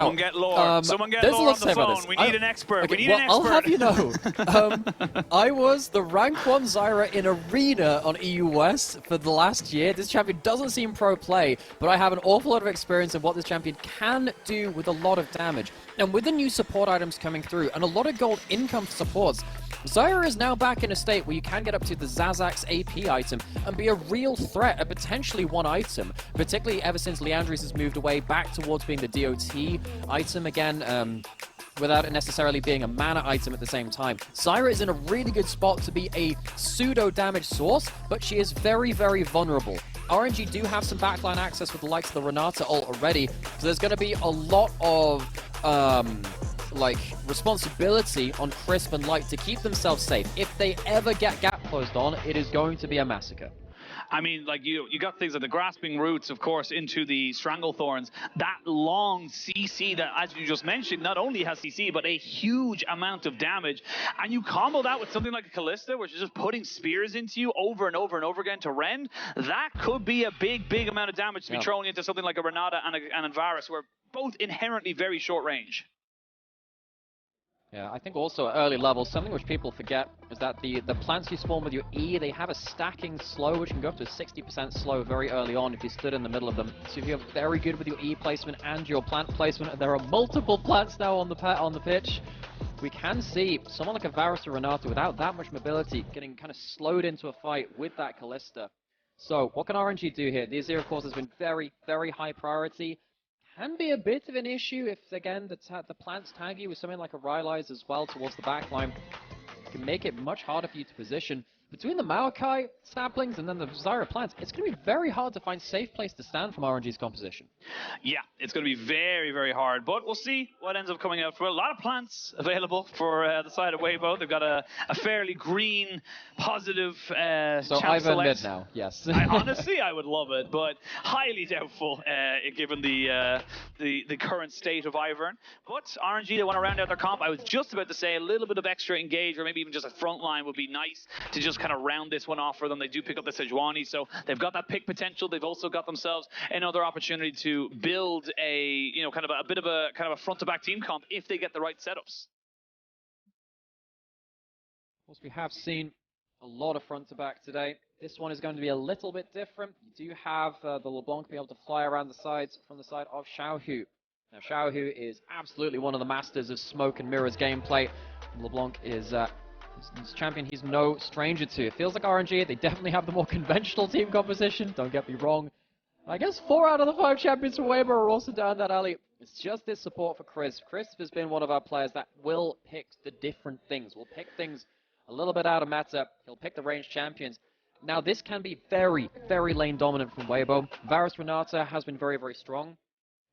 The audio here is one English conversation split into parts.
Someone get lore. Someone get lore on the phone. We need an expert. Okay, we need an expert. I'll have you know, I was the rank 1 Zyra in Arena on EU West for the last year. This champion doesn't seem pro play, but I have an awful lot of experience in what this champion can do with a lot of damage. And with the new support items coming through and a lot of gold income supports, Zyra is now back in a state where you can get up to the Zazax AP item and be a real threat at potentially one item, particularly ever since Leandris has moved away back towards being the DOT item again, without it necessarily being a mana item at the same time. Zyra is in a really good spot to be a pseudo damage source, but she is very, very vulnerable. RNG do have some backline access with the likes of the Renata ult already, so there's going to be a lot of responsibility on Crisp and Light to keep themselves safe. If they ever get gap closed on, it is going to be a massacre. I mean, like, you got things like the grasping roots, of course, into the Stranglethorns. That long CC that, as you just mentioned, not only has CC, but a huge amount of damage. And you combo that with something like a Callista, which is just putting spears into you over and over and over again to rend. That could be a big, big amount of damage to be thrown into something like a Renata and a Varus, who are both inherently very short range. Yeah, I think also at early levels, something which people forget is that the plants you spawn with your E, they have a stacking slow, which can go up to 60% slow very early on if you stood in the middle of them. So if you're very good with your E placement and your plant placement, and there are multiple plants now on the pitch, we can see someone like a Varus or Renata without that much mobility getting kind of slowed into a fight with that Callista. So what can RNG do here? The Azir, of course, has been very, very high priority. Can be a bit of an issue if, again, the plants tag you with something like a Rylai's as well towards the backline. It can make it much harder for you to position. Between the Maokai saplings and then the Zyra plants, it's going to be very hard to find safe place to stand from RNG's composition. Yeah, it's going to be very, very hard, but we'll see what ends up coming out. For a lot of plants available for the side of Weibo. They've got a fairly green, positive so Ivan mid now, yes. Honestly, I would love it, but highly doubtful given the current state of Ivern. But RNG, they want to round out their comp. I was just about to say a little bit of extra engage, or maybe even just a front line would be nice to just kind of round this one off for them. They do pick up the Sejuani, so they've got that pick potential. They've also got themselves another opportunity to build a, kind of a bit of a front to back team comp if they get the right setups. Of course, we have seen a lot of front to back today. This one is going to be a little bit different. You do have the LeBlanc be able to fly around the sides from the side of Xiaohu. Now, Xiaohu is absolutely one of the masters of smoke and mirrors gameplay. LeBlanc is this champion he's no stranger to. It feels like RNG, they definitely have the more conventional team composition, don't get me wrong. I guess 4 out of the 5 champions from Weibo are also down that alley. It's just this support for Crisp. Crisp has been one of our players that will pick the different things. Will pick things a little bit out of meta. He'll pick the ranged champions. Now this can be very, very lane dominant from Weibo. Varus Renata has been very, very strong.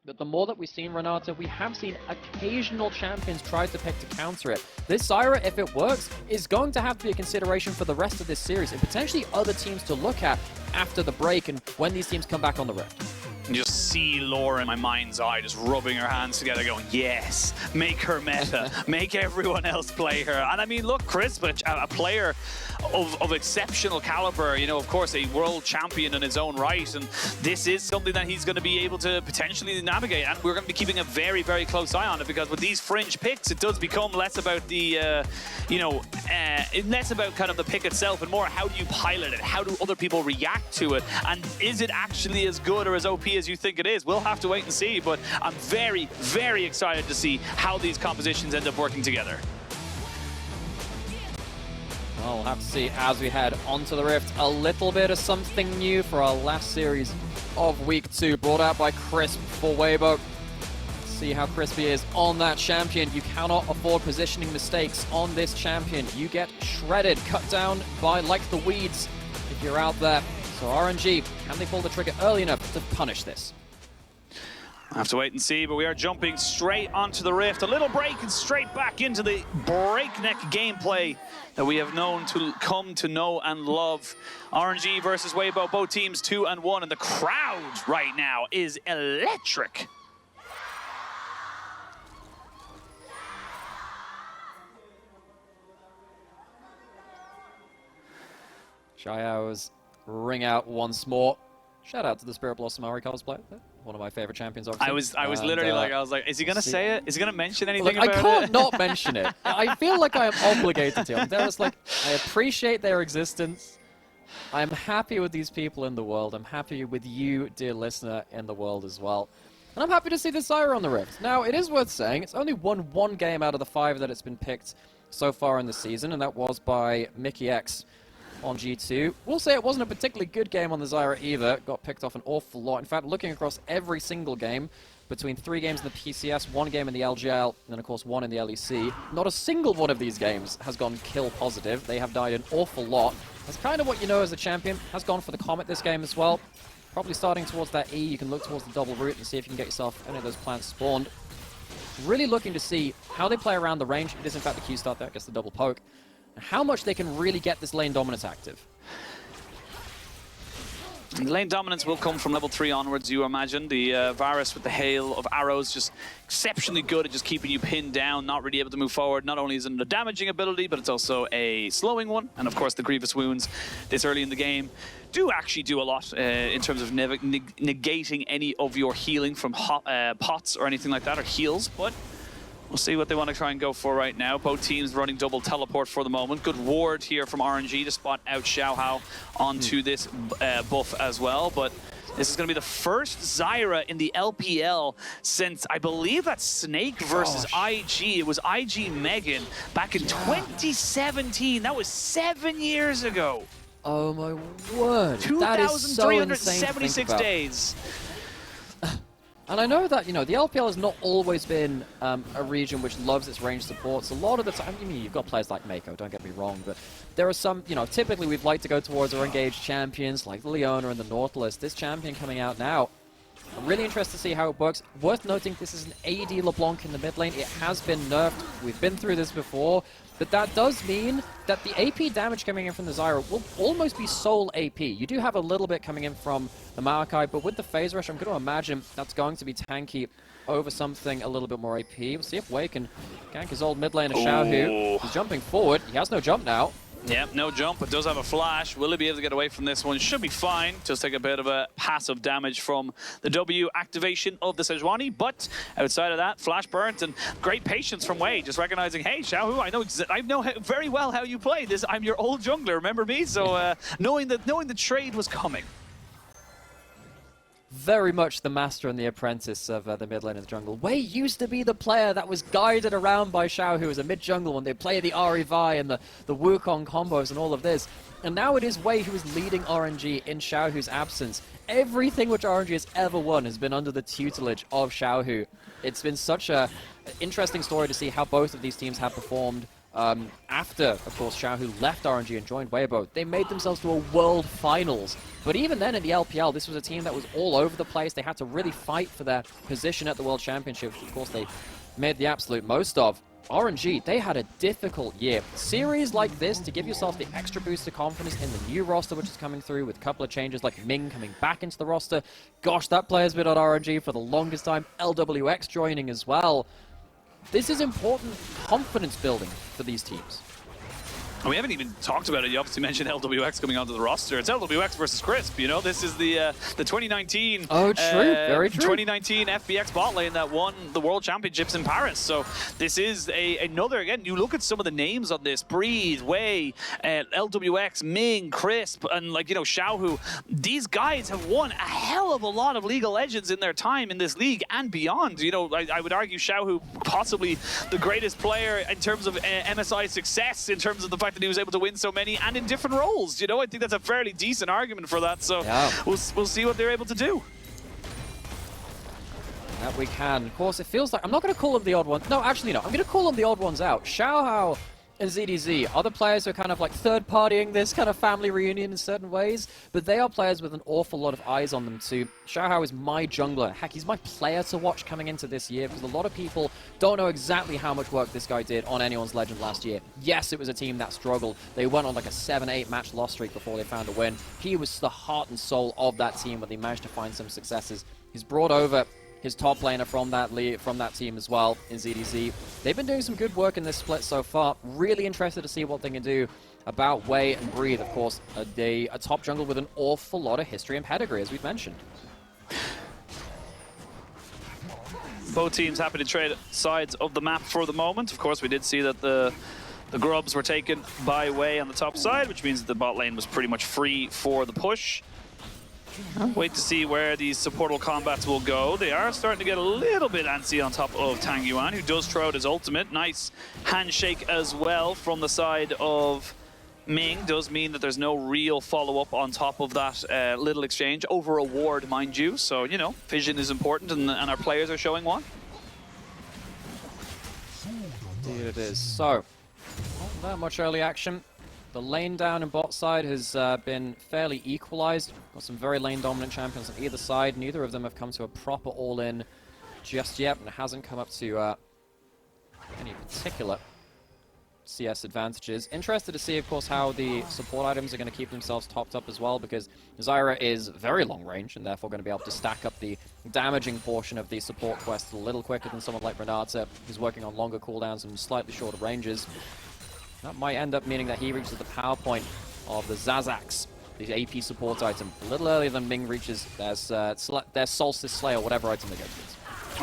But the more that we've seen Renata, we have seen occasional champions try to pick to counter it. This Zyra, if it works, is going to have to be a consideration for the rest of this series and potentially other teams to look at after the break and when these teams come back on the Rift. Just see Laura in my mind's eye just rubbing her hands together going, yes, make her meta, make everyone else play her. And I mean, look, Crisp, a player of exceptional caliber, of course, a world champion in his own right, and this is something that he's going to be able to potentially navigate, and we're going to be keeping a very, very close eye on it, because with these fringe picks, it does become less about the, less about kind of the pick itself and more how do you pilot it, how do other people react to it, and is it actually as good or as OP as you think it is? We'll have to wait and see, but I'm very, very excited to see how these compositions end up working together. Well, we'll have to see as we head onto the Rift. A little bit of something new for our last series of Week 2, brought out by Crisp for Weibo. See how crispy is on that champion. You cannot afford positioning mistakes on this champion. You get shredded, cut down by like the weeds if you're out there. So RNG, can they pull the trigger early enough to punish this? I have to wait and see, but we are jumping straight onto the Rift. A little break and straight back into the breakneck gameplay that we have come to know and love. RNG versus Weibo, both teams 2-1, and the crowd right now is electric. XiaoHao's ring out once more. Shout out to the Spirit Blossom Ari cosplay. one of my favorite champions, obviously. I was literally like, is he gonna say it? Is he gonna mention anything look, about it? I can't not mention it. I feel like I am obligated to. There was like, I appreciate their existence. I am happy with these people in the world. I'm happy with you, dear listener, in the world as well. And I'm happy to see the Zyra on the Rift. Now, it is worth saying, it's only won one game out of the 5 that it's been picked so far in the season, and that was by Mickey X on G2. We'll say it wasn't a particularly good game on the Zyra either. Got picked off an awful lot. In fact, looking across every single game, between 3 games in the PCS, 1 game in the LGL, and then of course 1 in the LEC, not a single one of these games has gone kill positive. They have died an awful lot. That's kind of what you know as a champion. Has gone for the Comet this game as well. Probably starting towards that E, you can look towards the double root and see if you can get yourself any of those plants spawned. Really looking to see how they play around the range. It is in fact the Q start there, gets the double poke. And how much they can really get this lane dominance active. Lane dominance will come from level 3 onwards, you imagine. The Varus with the hail of arrows just exceptionally good at just keeping you pinned down, not really able to move forward. Not only is it a damaging ability, but it's also a slowing one. And of course, the Grievous Wounds this early in the game do actually do a lot in terms of negating any of your healing from pots or anything like that, or heals. But we'll see what they want to try and go for right now. Both teams running double teleport for the moment. Good ward here from RNG to spot out XiaoHao onto this buff as well. But this is going to be the first Zyra in the LPL since, I believe that's Snake versus IG. It was IG Megan back in 2017. That was 7 years ago. Oh my word. 2,376 days. And I know that, you know, the LPL has not always been a region which loves its range supports. A lot of the time, I mean, you've got players like Mako, don't get me wrong, but there are some, you know, typically we'd like to go towards our engaged champions like the Leona and the Nautilus. This champion coming out now, I'm really interested to see how it works. Worth noting, this is an AD LeBlanc in the mid lane. It has been nerfed. We've been through this before. But that does mean that the AP damage coming in from the Zyra will almost be sole AP. You do have a little bit coming in from the Maokai, but with the Phase Rush, I'm going to imagine that's going to be tanky over something a little bit more AP. We'll see if Wei can gank his old mid laner Xiaohu. He's jumping forward. He has no jump now. Yep, no jump, but does have a flash. Will he be able to get away from this one? Should be fine. Just take a bit of a passive damage from the W activation of the Sejuani, but outside of that, flash burnt and great patience from Wei, just recognizing, hey, Xiaohu, I know very well how you play this. I'm your old jungler, remember me? So knowing the trade was coming. Very much the master and the apprentice of the mid lane of the jungle. Wei used to be the player that was guided around by Xiaohu as a mid jungle when they play the Ahri Vi and the Wukong combos and all of this. And now it is Wei who is leading RNG in Xiaohu's absence. Everything which RNG has ever won has been under the tutelage of Xiaohu. It's been such an interesting story to see how both of these teams have performed. After, of course, Xiaohu left RNG and joined Weibo, they made themselves to a World Finals. But even then in the LPL, this was a team that was all over the place. They had to really fight for their position at the World Championship, which of course they made the absolute most of. RNG, they had a difficult year. Series like this, to give yourself the extra boost of confidence in the new roster which is coming through with a couple of changes like Ming coming back into the roster. Gosh, that player's been on RNG for the longest time. LWX joining as well. This is important confidence building for these teams. We haven't even talked about it. You obviously mentioned LWX coming onto the roster. It's LWX versus Crisp, you know? This is the 2019... Oh, true. Very true. 2019 FBX bot lane that won the World Championships in Paris. So this is another, again, you look at some of the names on this. Breeze, Wei, LWX, Ming, Crisp, and like, you know, Xiaohu. These guys have won a hell of a lot of League of Legends in their time in this league and beyond. You know, I would argue Xiaohu possibly the greatest player in terms of MSI success, in terms of the fact that he was able to win so many and in different roles. You know, I think that's a fairly decent argument for that. So yeah, we'll see what they're able to do. That we can. Of course, it feels like I'm not going to call them the odd ones. No, actually, no. I'm going to call them the odd ones out. XiaoHao and ZDZ, other players who are kind of like third-partying this kind of family reunion in certain ways, but they are players with an awful lot of eyes on them too. XiaoHao is my jungler. Heck, he's my player to watch coming into this year because a lot of people don't know exactly how much work this guy did on Anyone's Legend last year. Yes, it was a team that struggled. They went on like a 7-8 match loss streak before they found a win. He was the heart and soul of that team, but they managed to find some successes. He's brought over his top laner from that team as well in ZDZ. They've been doing some good work in this split so far. Really interested to see what they can do about Wei and Breathe. Of course, a top jungle with an awful lot of history and pedigree, as we've mentioned. Both teams happy to trade sides of the map for the moment. Of course, we did see that the grubs were taken by Wei on the top side, which means that the bot lane was pretty much free for the push. Wait to see where these supportal combats will go. They are starting to get a little bit antsy on top of Tangyuan, who does throw out his ultimate. Nice handshake as well from the side of Ming. Does mean that there's no real follow-up on top of that little exchange. Over a ward, mind you. So, you know, vision is important, and our players are showing one. Indeed it is. So, not that much early action. The lane down and bot side has been fairly equalized. Got some very lane dominant champions on either side. Neither of them have come to a proper all-in just yet, and it hasn't come up to any particular CS advantages. Interested to see, of course, how the support items are going to keep themselves topped up as well, because Nymeara is very long range and therefore going to be able to stack up the damaging portion of the support quest a little quicker than someone like Renata, who's working on longer cooldowns and slightly shorter ranges. That might end up meaning that he reaches the power point of the Zazax, the AP support item, a little earlier than Ming reaches their Solstice Slayer, whatever item they go to.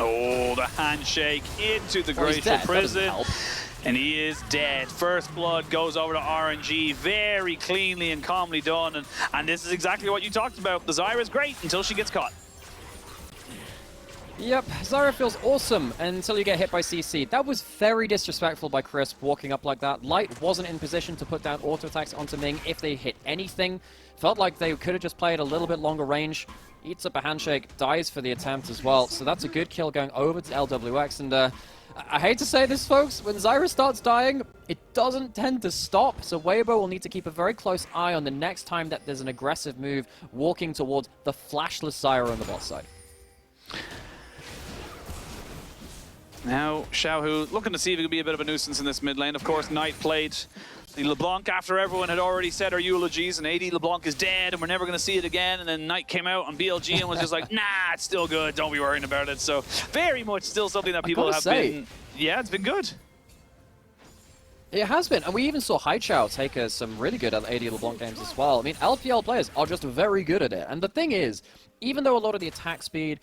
Oh, the handshake into the Graceful Prison. And he is dead. First blood goes over to RNG. Very cleanly and calmly done. And this is exactly what you talked about. The Zyra's great until she gets caught. Yep, Zyra feels awesome until you get hit by CC. That was very disrespectful by Crisp, walking up like that. Light wasn't in position to put down auto attacks onto Ming if they hit anything. Felt like they could have just played a little bit longer range. Eats up a handshake, dies for the attempt as well. So that's a good kill going over to LWX. And I hate to say this, folks, when Zyra starts dying, it doesn't tend to stop. So Weibo will need to keep a very close eye on the next time that there's an aggressive move walking towards the flashless Zyra on the bot side. Now, Xiaohu looking to see if he could be a bit of a nuisance in this mid lane. Of course, Knight played the LeBlanc after everyone had already said our eulogies, and AD LeBlanc is dead, and we're never going to see it again. And then Knight came out on BLG and was just like, nah, it's still good, don't be worrying about it. So, very much still something that people have been... Yeah, it's been good. It has been, and we even saw Haichao take some really good AD LeBlanc games as well. I mean, LPL players are just very good at it. And the thing is, even though a lot of the attack speed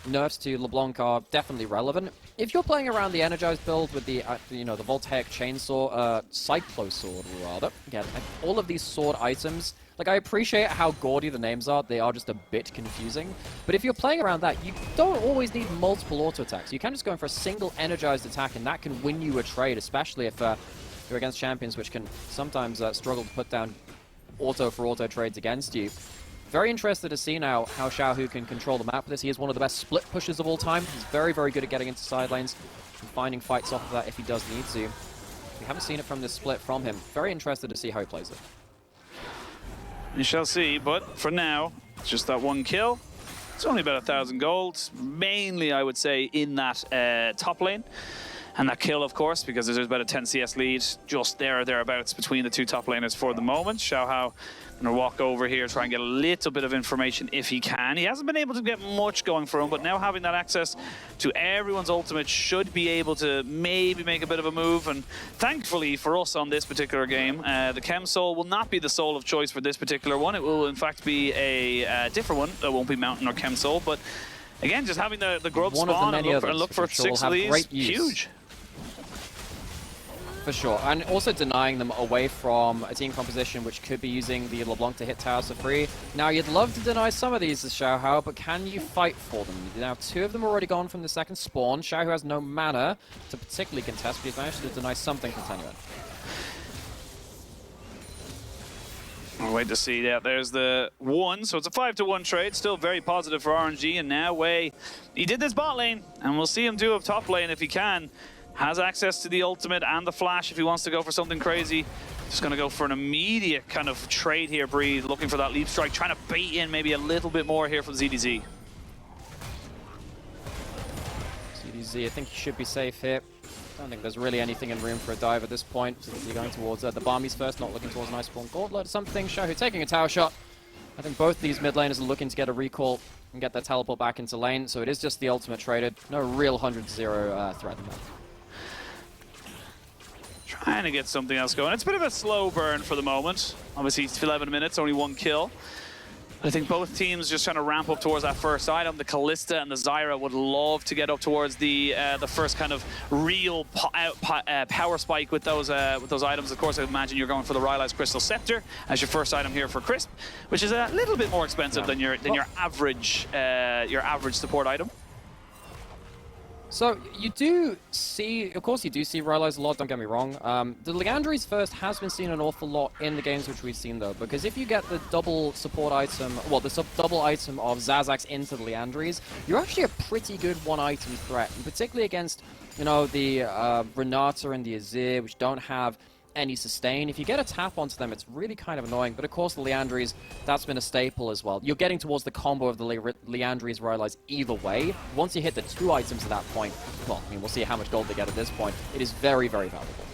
nerfs to LeBlanc are definitely relevant, if you're playing around the Energized build with the, the Voltaic Chainsaw, Cyclo Sword, rather, again, all of these sword items, like, I appreciate how gaudy the names are, they are just a bit confusing, but if you're playing around that, you don't always need multiple auto attacks. You can just go in for a single Energized attack, and that can win you a trade, especially if you're against champions which can sometimes struggle to put down auto-for-auto trades against you. Very interested to see now how Xiaohu can control the map with this. He is one of the best split pushers of all time. He's very, very good at getting into side lanes and finding fights off of that if he does need to. We haven't seen it from this split from him. Very interested to see how he plays it. We shall see, but for now, it's just that one kill. It's only about 1,000 gold, mainly, I would say, in that top lane. And that kill, of course, because there's about a 10 CS lead just there or thereabouts between the two top laners for the moment. XiaoHao going to walk over here, try and get a little bit of information if he can. He hasn't been able to get much going for him, but now having that access to everyone's ultimate should be able to maybe make a bit of a move. And thankfully for us on this particular game, the Chem Soul will not be the soul of choice for this particular one. It will, in fact, be a different one that won't be Mountain or Chem Soul. But again, just having the grub spawn and look for 6 of these, huge. For sure, and also denying them away from a team composition which could be using the LeBlanc to hit towers for free. Now, you'd love to deny some of these as XiaoHao, but can you fight for them? Now, 2 of them are already gone from the second spawn. XiaoHu has no mana to particularly contest, but he's managed to deny something from Tangyuan. We'll wait to see. Yeah, there's the 1, so it's a 5-to-1 trade. Still very positive for RNG, and now Wei, he did this bot lane, and we'll see him do a top lane if he can. Has access to the ultimate and the flash if he wants to go for something crazy. Just going to go for an immediate kind of trade here, Breathe, looking for that leap strike, trying to bait in maybe a little bit more here from ZDZ. ZDZ, I think he should be safe here. I don't think there's really anything in room for a dive at this point. You're going towards the Barmies first, not looking towards an Ice Spawn Gauntlet or something. Xiaohu taking a tower shot. I think both these mid laners are looking to get a recall and get their teleport back into lane, so it is just the ultimate traded. No real 100-0 threat in that. Trying to get something else going. It's a bit of a slow burn for the moment. Obviously, it's 11 minutes, only 1 kill. I think both teams just trying to ramp up towards that first item. The Kalista and the Zyra would love to get up towards the first kind of real power spike with those items. Of course, I imagine you're going for the Rylai's Crystal Scepter as your first item here for Crisp, which is a little bit more expensive than your average support item. So you do see, of course you do see Rylai's a lot, don't get me wrong. The Liandry's first has been seen an awful lot in the games which we've seen though, because if you get the double support item, well the double item of Zazax into the Liandry's, you're actually a pretty good one item threat, and particularly against, you know, the Renata and the Azir, which don't have any sustain. If you get a tap onto them, it's really kind of annoying. But of course, the Liandry's, that's been a staple as well. You're getting towards the combo of the Liandry's Rylai's either way. Once you hit the 2 items at that point, well, I mean, we'll see how much gold they get at this point. It is very, very valuable.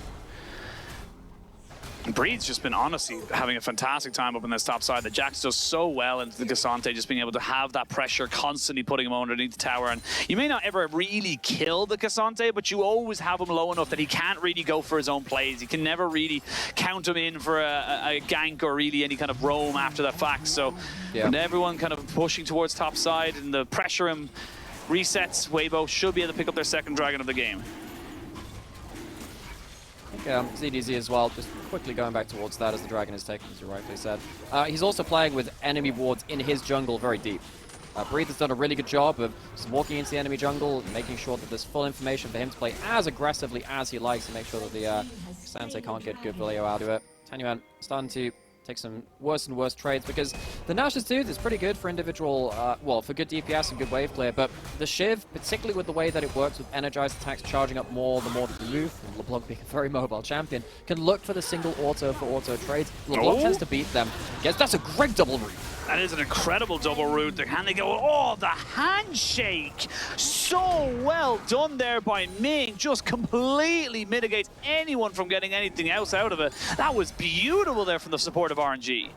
Breed's just been honestly having a fantastic time up in this top side. The Jax does so well into the Cassante, just being able to have that pressure constantly putting him underneath the tower. And you may not ever really kill the Cassante, but you always have him low enough that he can't really go for his own plays. You can never really count him in for a gank or really any kind of roam after that fact. So when everyone kind of pushing towards top side and the pressure him resets, Weibo should be able to pick up their second dragon of the game. ZDZ as well, just quickly going back towards that as the dragon is taken, as you rightly said. He's also playing with enemy wards in his jungle very deep. Breathe has done a really good job of just walking into the enemy jungle, making sure that there's full information for him to play as aggressively as he likes and make sure that the Sensei can't get good value out of it. Tangyuan starting to take some worse and worse trades because the Nash's Tooth is pretty good for individual, well, for good DPS and good wave clear, but the Shiv, particularly with the way that it works with energized attacks charging up more the more that you move, and LeBlanc being a very mobile champion, can look for the single auto for auto trades. LeBlanc tends to beat them. Yes, that's a great double root. That is an incredible double root. Can they go? Oh, the handshake! So well done there by Ming. Just completely mitigates anyone from getting anything else out of it. That was beautiful there from the support of RNG.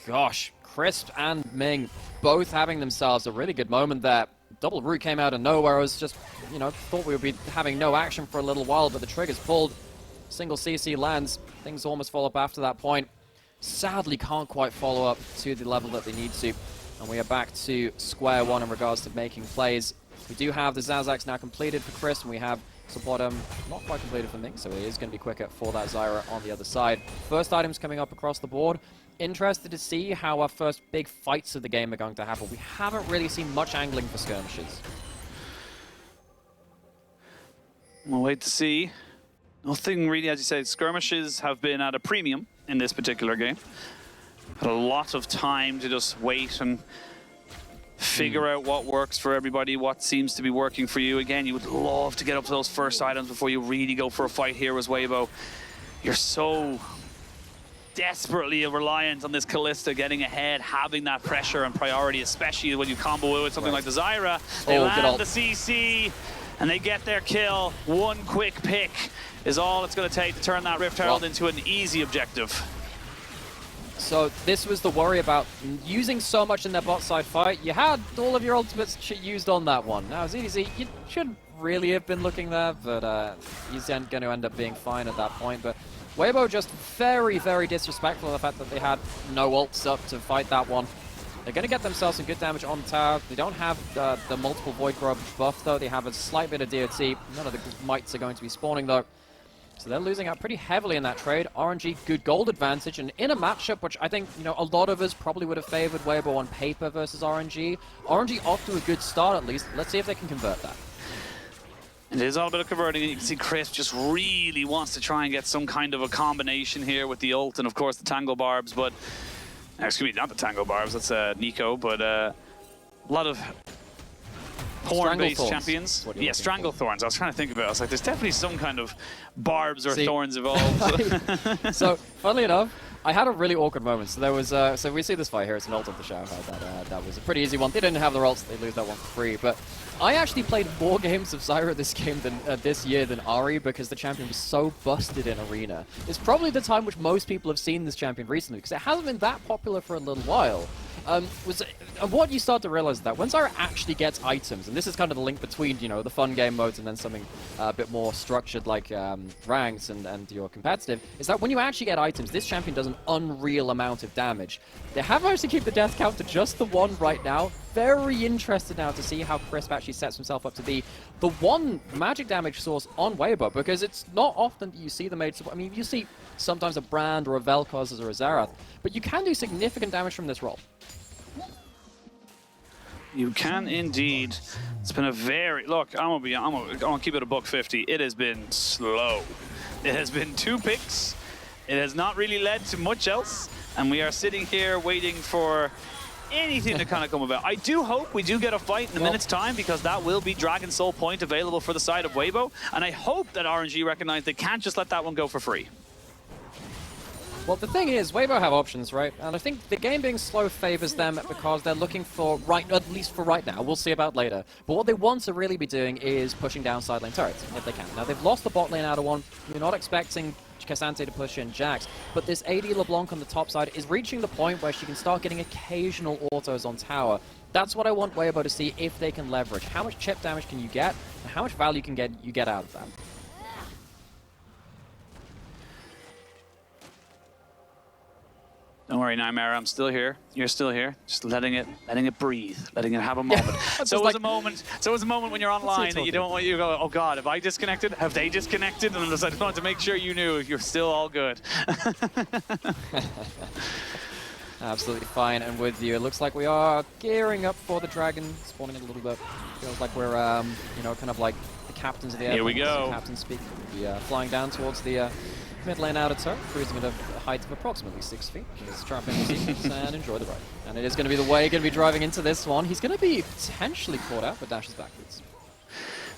Gosh, Crisp and Ming both having themselves a really good moment there. Double root came out of nowhere. I was just, you know, thought we would be having no action for a little while, but the trigger's pulled. Single CC lands. Things almost fall up after that point. Sadly can't quite follow up to the level that they need to, and we are back to square one in regards to making plays. We do have the Zazax now completed for Chris, and we have support not quite completed for Ming, so he is going to be quicker for that Zyra on the other side. First items coming up across the board. Interested to see how our first big fights of the game are going to happen. We haven't really seen much angling for skirmishes. We'll wait to see. Nothing really, as you said, skirmishes have been at a premium in this particular game. Had a lot of time to just wait and figure out what works for everybody, what seems to be working for you. Again, you would love to get up to those first items before you really go for a fight here as Weibo. You're so desperately reliant on this Kalista getting ahead, having that pressure and priority, especially when you combo with something like the Zyra. They land the CC and they get their kill. One quick pick is all it's going to take to turn that Rift Herald into an easy objective. So this was the worry about using so much in their bot side fight. You had all of your ultimates used on that one. Now ZDZ, you shouldn't really have been looking there, but he's going to end up being fine at that point. But Weibo just very, very disrespectful of the fact that they had no ults up to fight that one. They're going to get themselves some good damage on the tower. They don't have the multiple Void Grub buff though. They have a slight bit of DOT. None of the mites are going to be spawning though. So they're losing out pretty heavily in that trade. RNG, good gold advantage, and in a matchup which I think, you know, a lot of us probably would have favored Weibo on paper versus RNG. RNG off to a good start at least. Let's see if they can convert that. It is all about converting. You can see Chris just really wants to try and get some kind of a combination here with the ult and of course the Tango Barbs, but excuse me, not the Tango Barbs, that's Nico, but a lot of horn-based champions. Yeah, Stranglethorns. I was trying to think about it. I was like, there's definitely some kind of barbs or thorns involved. So, funnily enough, I had a really awkward moment. So there was, so we see this fight here. It's an ult of the XiaoHao. That was a pretty easy one. They didn't have the ults. They lose that one for free. But I actually played more games of Zyra this year than Ari because the champion was so busted in Arena. It's probably the time which most people have seen this champion recently because it hasn't been that popular for a little while. What you start to realize is that when Zyra actually gets items, and this is kind of the link between, you know, the fun game modes and then something a bit more structured like ranks and your competitive, is that when you actually get items, this champion does an unreal amount of damage. They have managed to keep the death count to just the 1 right now. Very interested now to see how Crisp actually sets himself up to be the 1 magic damage source on Weibo, because it's not often that you see the mage support. I mean, you see sometimes a Brand or a Vel'Koz or a Xerath, but you can do significant damage from this role. You can indeed. It's been a very... Look, I'm gonna keep it a $150. It has been slow. It has been 2 picks. It has not really led to much else. And we are sitting here waiting for anything to kind of come about. I do hope we do get a fight in a minute's time, because that will be Dragon Soul point available for the side of Weibo. And I hope that RNG recognize they can't just let that one go for free. Well, the thing is, Weibo have options, right? And I think the game being slow favors them because they're looking for, at least for right now, we'll see about later, but what they want to really be doing is pushing down side lane turrets, if they can. Now, they've lost the bot lane out of one. You're not expecting Cassante to push in Jax, but this AD LeBlanc on the top side is reaching the point where she can start getting occasional autos on tower. That's what I want Weibo to see if they can leverage. How much chip damage can you get, and how much value can you get out of that? Don't worry, Nymeara, I'm still here. You're still here. Just letting it breathe, letting it have a moment. So it was a moment when you're online that you don't want you to go, oh God, have I disconnected? Have they disconnected? And I just wanted to make sure you knew if you're still all good. Absolutely fine, and with you, it looks like we are gearing up for the dragon, spawning it a little bit. Feels like we're, you know, kind of like the captains of the air. Here we go. Captain speak. We'll be flying down towards the mid lane outer turret, cruising at a height of approximately 6 feet. Just strap in the sequence and enjoy the ride. And it is going to be the way, going to be driving into this one. He's going to be potentially caught out, but dashes backwards.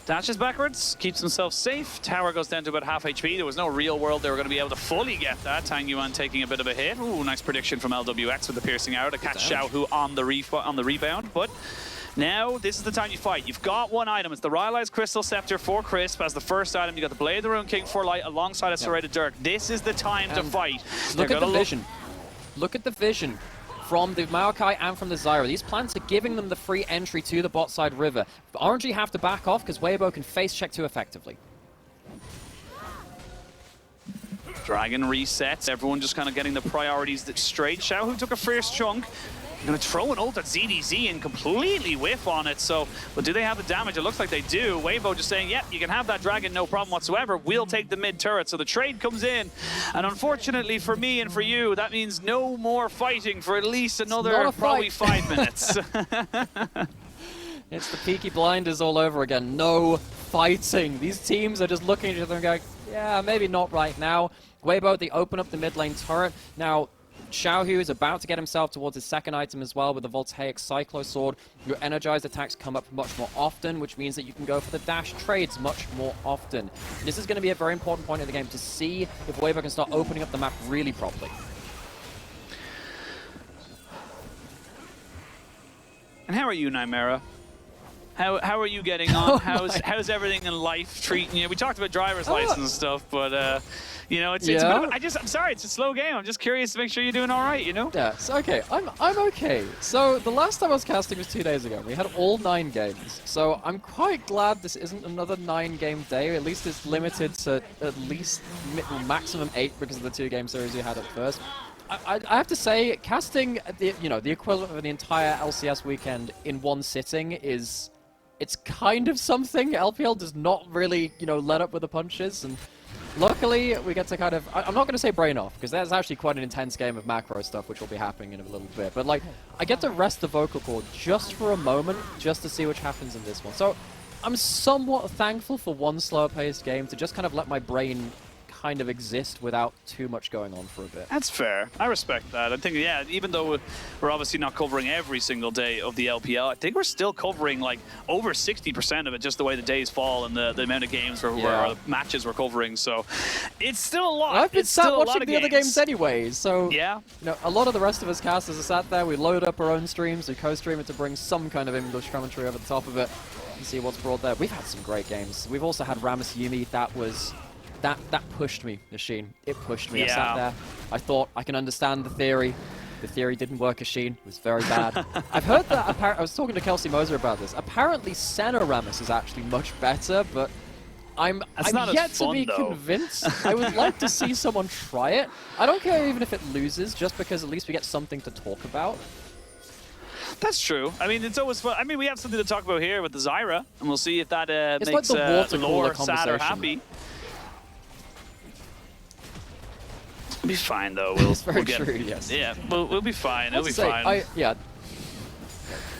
Dashes backwards, keeps himself safe. Tower goes down to about half HP. There was no real world they were going to be able to fully get that. Tangyuan taking a bit of a hit. Ooh, nice prediction from LWX with the piercing arrow to catch Xiaohu on the rebound. But now, this is the time you fight. You've got 1 item. It's the Rylai's Crystal Scepter for Crisp as the first item. You got the Blade of the Rune King for Light alongside a Serrated Dirk. This is the time to fight. Look at the vision. Look at the vision from the Maokai and from the Zyra. These plants are giving them the free entry to the bot side river. But RNG have to back off because Weibo can face check too effectively. Dragon resets. Everyone just kind of getting the priorities straight. Xiaohu took a first chunk. Going to throw an ult at ZDZ and completely whiff on it. So, but do they have the damage? It looks like they do. Weibo just saying, yep, you can have that dragon, no problem whatsoever. We'll take the mid turret. So the trade comes in. And unfortunately for me and for you, that means no more fighting for at least another probably 5 minutes. It's the Peaky Blinders all over again. No fighting. These teams are just looking at each other and going, yeah, maybe not right now. Weibo, they open up the mid lane turret. Now, Xiaohu is about to get himself towards his second item as well with the Voltaic Cyclo Sword. Your energized attacks come up much more often, which means that you can go for the dash trades much more often. This is going to be a very important point in the game to see if Weibo can start opening up the map really properly. And how are you, Nymeara? How are you getting on? How's everything in life treating you? We talked about driver's license and stuff, but you know, it's a bit of, I'm sorry, it's a slow game. I'm just curious to make sure you're doing all right, you know? Yeah, so, okay, I'm okay. So the last time I was casting was 2 days ago. We had all 9 games. So I'm quite glad this isn't another 9-game day. At least it's limited to at least maximum 8 because of the 2-game series we had at first. I have to say, casting the equivalent of the entire LCS weekend in one sitting is, it's kind of something. LPL does not really, let up with the punches, and luckily we get to kind of, I'm not going to say brain off, because that's actually quite an intense game of macro stuff, which will be happening in a little bit, but like, I get to rest the vocal cord just for a moment, just to see what happens in this one. So I'm somewhat thankful for one slower paced game to just kind of let my brain kind of exist without too much going on for a bit. That's fair. I respect that. I think, yeah, even though we're obviously not covering every single day of the LPL, I think we're still covering like over 60% of it, just the way the days fall and the amount of games or the matches we're covering. So it's still a lot. I've been sat watching the other games anyway, so yeah, a lot of the rest of us casters are sat there. We load up our own streams, we co-stream it to bring some kind of English commentary over the top of it and see what's brought there. We've had some great games. We've also had Rammus Yumi. That pushed me, Nasheen. It pushed me. I sat there. I thought, I can understand the theory. The theory didn't work, Oisin. It was very bad. I've heard that, I was talking to Kelsey Moser about this. Apparently, Senna Ramus is actually much better, but I'm yet to be convinced. I would like to see someone try it. I don't care even if it loses, just because at least we get something to talk about. That's true. I mean, it's always fun. I mean, we have something to talk about here with the Zyra, and we'll see if that makes like Lore sad or happy. We'll be fine, though. We'll get, true, yes. Yeah, we'll be fine. It'll be fine. Yeah.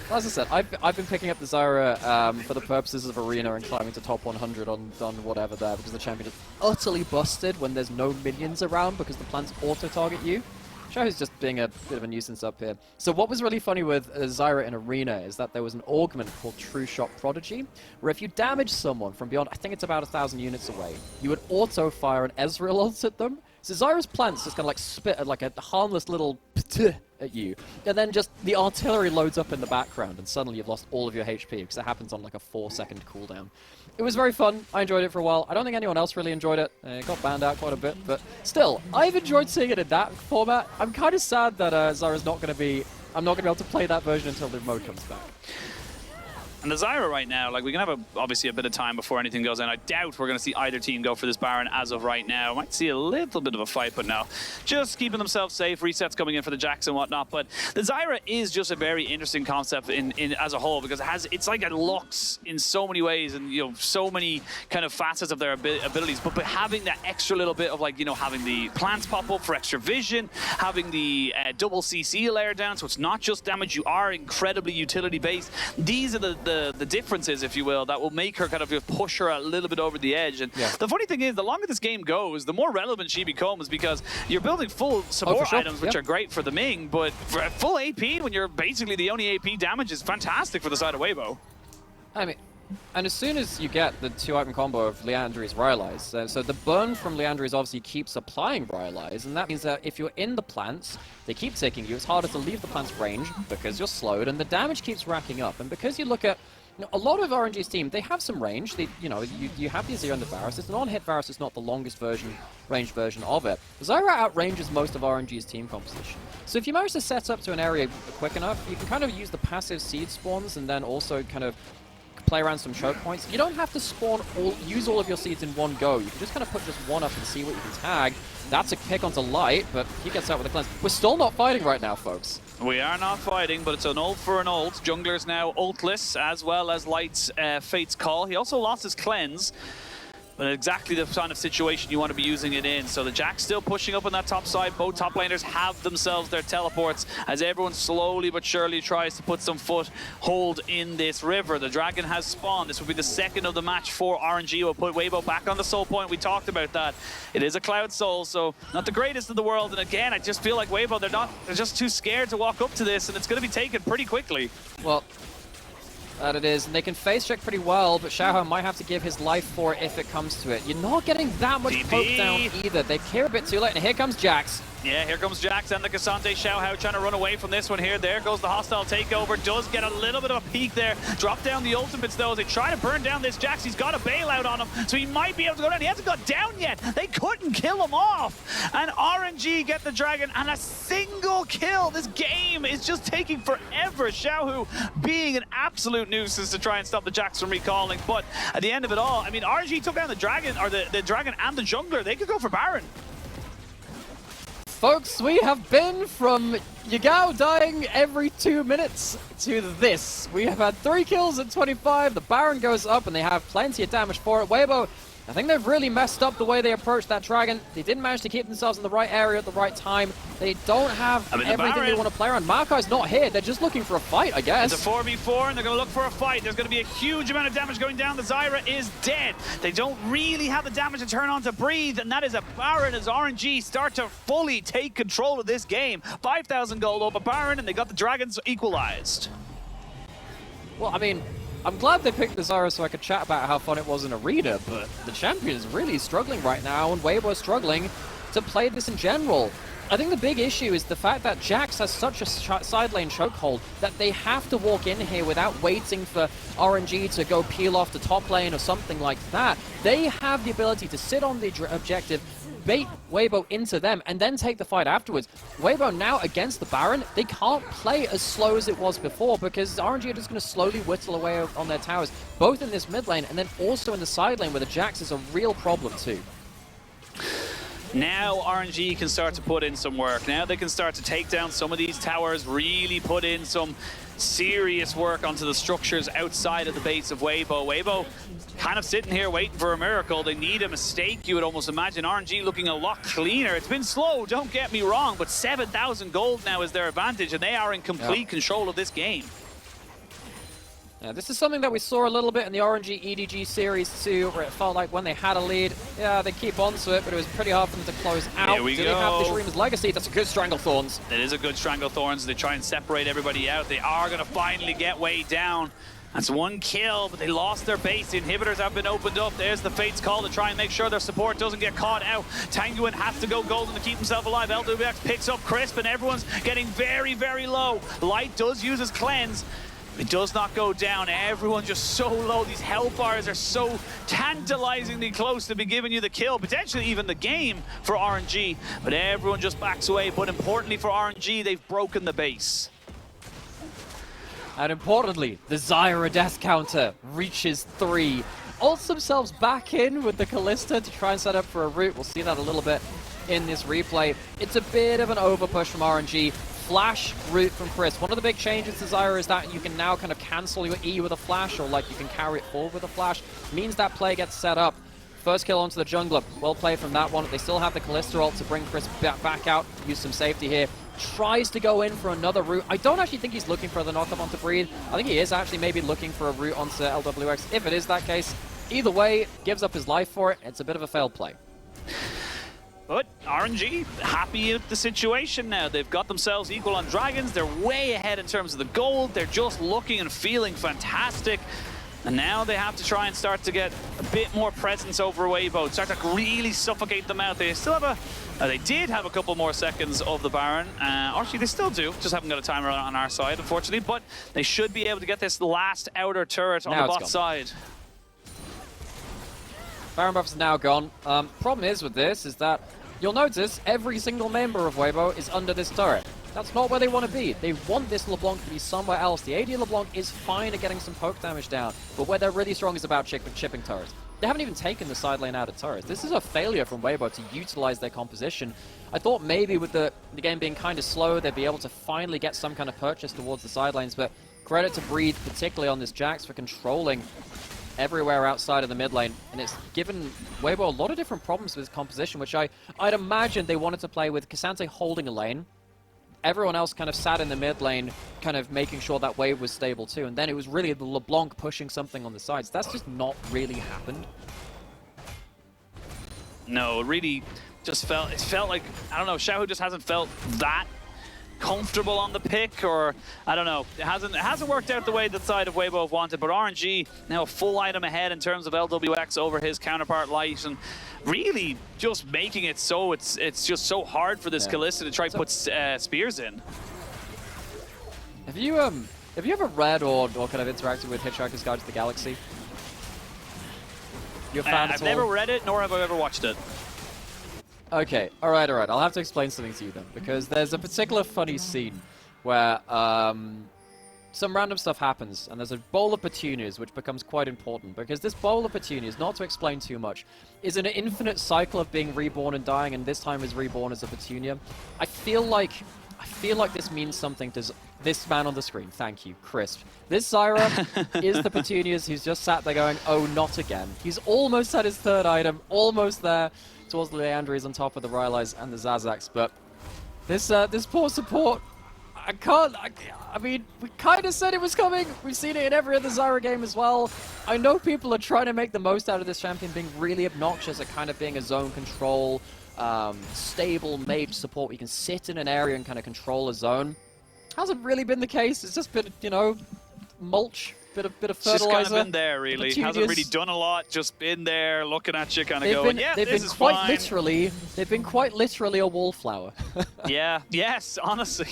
As I said, I've been picking up the Zyra for the purposes of arena and climbing to top 100 on whatever there, because the champion is utterly busted when there's no minions around because the plants auto-target you. Xiaohu's just being a bit of a nuisance up here. So what was really funny with Zyra in Arena is that there was an augment called True Shot Prodigy, where if you damage someone from beyond, I think it's about 1,000 units away, you would auto-fire an Ezreal ult at them. So Zyra's plants just kind of like spit like a harmless little ptah at you, and then just the artillery loads up in the background, and suddenly you've lost all of your HP, because it happens on like a 4-second cooldown. It was very fun. I enjoyed it for a while. I don't think anyone else really enjoyed it. It got banned out quite a bit, but still, I've enjoyed seeing it in that format. I'm kind of sad that Zyra's not going to be... I'm not going to be able to play that version until the mode comes back. And the Zyra right now, like, we can have obviously a bit of time before anything goes in. I doubt we're going to see either team go for this Baron as of right now. Might see a little bit of a fight, but no. Just keeping themselves safe, resets coming in for the Jacks and whatnot. But the Zyra is just a very interesting concept in as a whole, because it's like a Lux in so many ways, and, you know, so many kind of facets of their abilities. But having that extra little bit of, like, you know, having the plants pop up for extra vision, having the double CC layer down, so it's not just damage, you are incredibly utility based. These are the differences, if you will, that will make her kind of push her a little bit over the edge. And the funny thing is, the longer this game goes, the more relevant she becomes, because you're building full support items, which are great for the Ming, but for full AP, when you're basically the only AP damage, is fantastic for the side of Weibo. I mean, and as soon as you get the 2-item combo of Liandry's Rylai's, so the burn from Liandry's obviously keeps applying Rylai's, and that means that if you're in the plants, they keep taking you, it's harder to leave the plant's range because you're slowed, and the damage keeps racking up. And because you look at a lot of RNG's team, they have some range. You have the Azir and the Varus. It's an on-hit Varus, it's not the longest ranged version of it. Zyra outranges most of RNG's team composition. So if you manage to set up to an area quick enough, you can kind of use the passive seed spawns and then also kind of play around some choke points. You don't have to use all of your seeds in one go. You can just kind of put just one up and see what you can tag. That's a pick onto Light, but he gets out with a cleanse. We're still not fighting right now, folks. We are not fighting, but it's an ult for an ult. Jungler's now ultless, as well as Light's Fate's Call. He also lost his cleanse, but exactly the kind of situation you want to be using it in. So the Jack's still pushing up on that top side. Both top laners have themselves their teleports as everyone slowly but surely tries to put some foothold in this river. The dragon has spawned. This will be the second of the match for RNG. We'll put Weibo back on the soul point. We talked about that. It is a Cloud Soul, so not the greatest in the world. And again, I just feel like Weibo, they're just too scared to walk up to this, and it's going to be taken pretty quickly. Well, that it is, and they can face check pretty well, but XiaoHao might have to give his life for it if it comes to it. You're not getting that much poke down either. They care a bit too late, and here comes Jax. Yeah, here comes Jax and the Cassante. XiaoHao trying to run away from this one here. There goes the hostile takeover. Does get a little bit of a peek there. Drop down the ultimates though as they try to burn down this Jax. He's got a bailout on him, so he might be able to go down. He hasn't got down yet. They couldn't kill him off. And RNG get the dragon and a single kill. This game is just taking forever. Xiaohu being an absolute nuisance to try and stop the Jax from recalling. But at the end of it all, I mean, RNG took down the dragon, or the dragon and the jungler. They could go for Baron. Folks, we have been from Yagao dying every 2 minutes to this. We have had 3 kills at 25, the Baron goes up and they have plenty of damage for it. Weibo, I think they've really messed up the way they approached that dragon. They didn't manage to keep themselves in the right area at the right time. They don't have everything they want to play around. Maokai's not here. They're just looking for a fight, I guess. It's a 4v4, and they're going to look for a fight. There's going to be a huge amount of damage going down. The Zyra is dead. They don't really have the damage to turn on to breathe, and that is a Baron as RNG start to fully take control of this game. 5,000 gold over Baron, and they got the dragons equalized. Well, I mean, I'm glad they picked the Zyra so I could chat about how fun it was in Arena, but the champion is really struggling right now, and Weibo is struggling to play this in general. I think the big issue is the fact that Jax has such a side lane chokehold that they have to walk in here without waiting for RNG to go peel off the top lane or something like that. They have the ability to sit on the objective, bait Weibo into them and then take the fight afterwards. Weibo now against the Baron, they can't play as slow as it was before because RNG are just going to slowly whittle away on their towers, both in this mid lane and then also in the side lane where the Jax is a real problem too. Now RNG can start to put in some work. Now they can start to take down some of these towers, really put in some serious work onto the structures outside of the base of Weibo. Weibo kind of sitting here waiting for a miracle. They need a mistake, you would almost imagine. RNG looking a lot cleaner. It's been slow, don't get me wrong, but 7,000 gold now is their advantage, and they are in complete control of this game. Yeah, this is something that we saw a little bit in the RNG EDG series too, where it felt like when they had a lead, yeah, they keep on to it, but it was pretty hard for them to close out. Here we go. They have the Shurima's Legacy? That's a good Stranglethorns. It is a good Stranglethorns. They try and separate everybody out. They are going to finally get way down. That's one kill, but they lost their base. The inhibitors have been opened up. There's the Fate's Call to try and make sure their support doesn't get caught out. Tangyuan has to go golden to keep himself alive. LWX picks up Crisp, and everyone's getting very, very low. Light does use his cleanse. It does not go down. Everyone's just so low. These hellfires are so tantalizingly close to be giving you the kill, potentially even the game for RNG. But everyone just backs away. But importantly for RNG, they've broken the base. And importantly, the Zyra death counter reaches 3. Ults themselves back in with the Kalista to try and set up for a route. We'll see that a little bit in this replay. It's a bit of an overpush from RNG. Flash route from Chris. One of the big changes to Zyra is that you can now kind of cancel your E with a flash, or like you can carry it forward with a flash. Means that play gets set up. First kill onto the jungler. Well played from that one. They still have the Kalista ult to bring Chris back out. Use some safety here. Tries to go in for another route. I don't actually think he's looking for the knockup onto Breed. I think he is actually maybe looking for a route onto LWX. If it is that case, either way, gives up his life for it. It's a bit of a failed play. But RNG, happy with the situation now. They've got themselves equal on Dragons. They're way ahead in terms of the gold. They're just looking and feeling fantastic. And now they have to try and start to get a bit more presence over Weibo, start to really suffocate them out. They still have they did have a couple more seconds of the Baron. Actually, they still do, just haven't got a timer on our side, unfortunately. But they should be able to get this last outer turret on the bot side. Baron buff is now gone. Problem is with this is that you'll notice every single member of Weibo is under this turret. That's not where they want to be. They want this LeBlanc to be somewhere else. The AD LeBlanc is fine at getting some poke damage down, but where they're really strong is about chipping turrets. They haven't even taken the side lane out of turrets. This is a failure from Weibo to utilize their composition. I thought maybe with the game being kind of slow, they'd be able to finally get some kind of purchase towards the side lanes, but credit to Breed, particularly on this Jax, for controlling everywhere outside of the mid lane, and it's given Weibo a lot of different problems with his composition, which I'd imagine they wanted to play with K'Sante holding a lane. Everyone else kind of sat in the mid lane, kind of making sure that wave was stable too, and then it was really the LeBlanc pushing something on the sides. That's just not really happened. No, it really just felt like, I don't know, Xiaohu just hasn't felt that comfortable on the pick, or I don't know, it hasn't worked out the way the side of Weibo have wanted. But RNG now a full item ahead in terms of LWX over his counterpart Light, and really just making it so it's just so hard for this Kalista to try to put spears in. Have you ever read or kind of interacted with Hitchhiker's Guide to the Galaxy? You're a fan I've never read it, nor have I ever watched it. Okay, alright. I'll have to explain something to you then, because there's a particular funny scene where some random stuff happens, and there's a bowl of petunias, which becomes quite important, because this bowl of petunias, not to explain too much, is an infinite cycle of being reborn and dying, and this time is reborn as a petunia. I feel like this means something to this man on the screen. Thank you, Crisp. This Zyra is the petunias who's just sat there going, oh, not again. He's almost at his third item, almost there towards the Leandries on top of the Rylai's and the Zazax, but this poor support, I mean, we kind of said it was coming. We've seen it in every other Zyra game as well. I know people are trying to make the most out of this champion being really obnoxious at kind of being a zone control, stable mage support where you can sit in an area and kind of control a zone. Hasn't really been the case. It's just been, you know, mulch. Bit of fertilizer. Just kind of been there, really. Hasn't really done a lot. Just been there, looking at you, kind of going, yeah, this is fine. They've been quite literally a wallflower. Yeah. Yes. Honestly,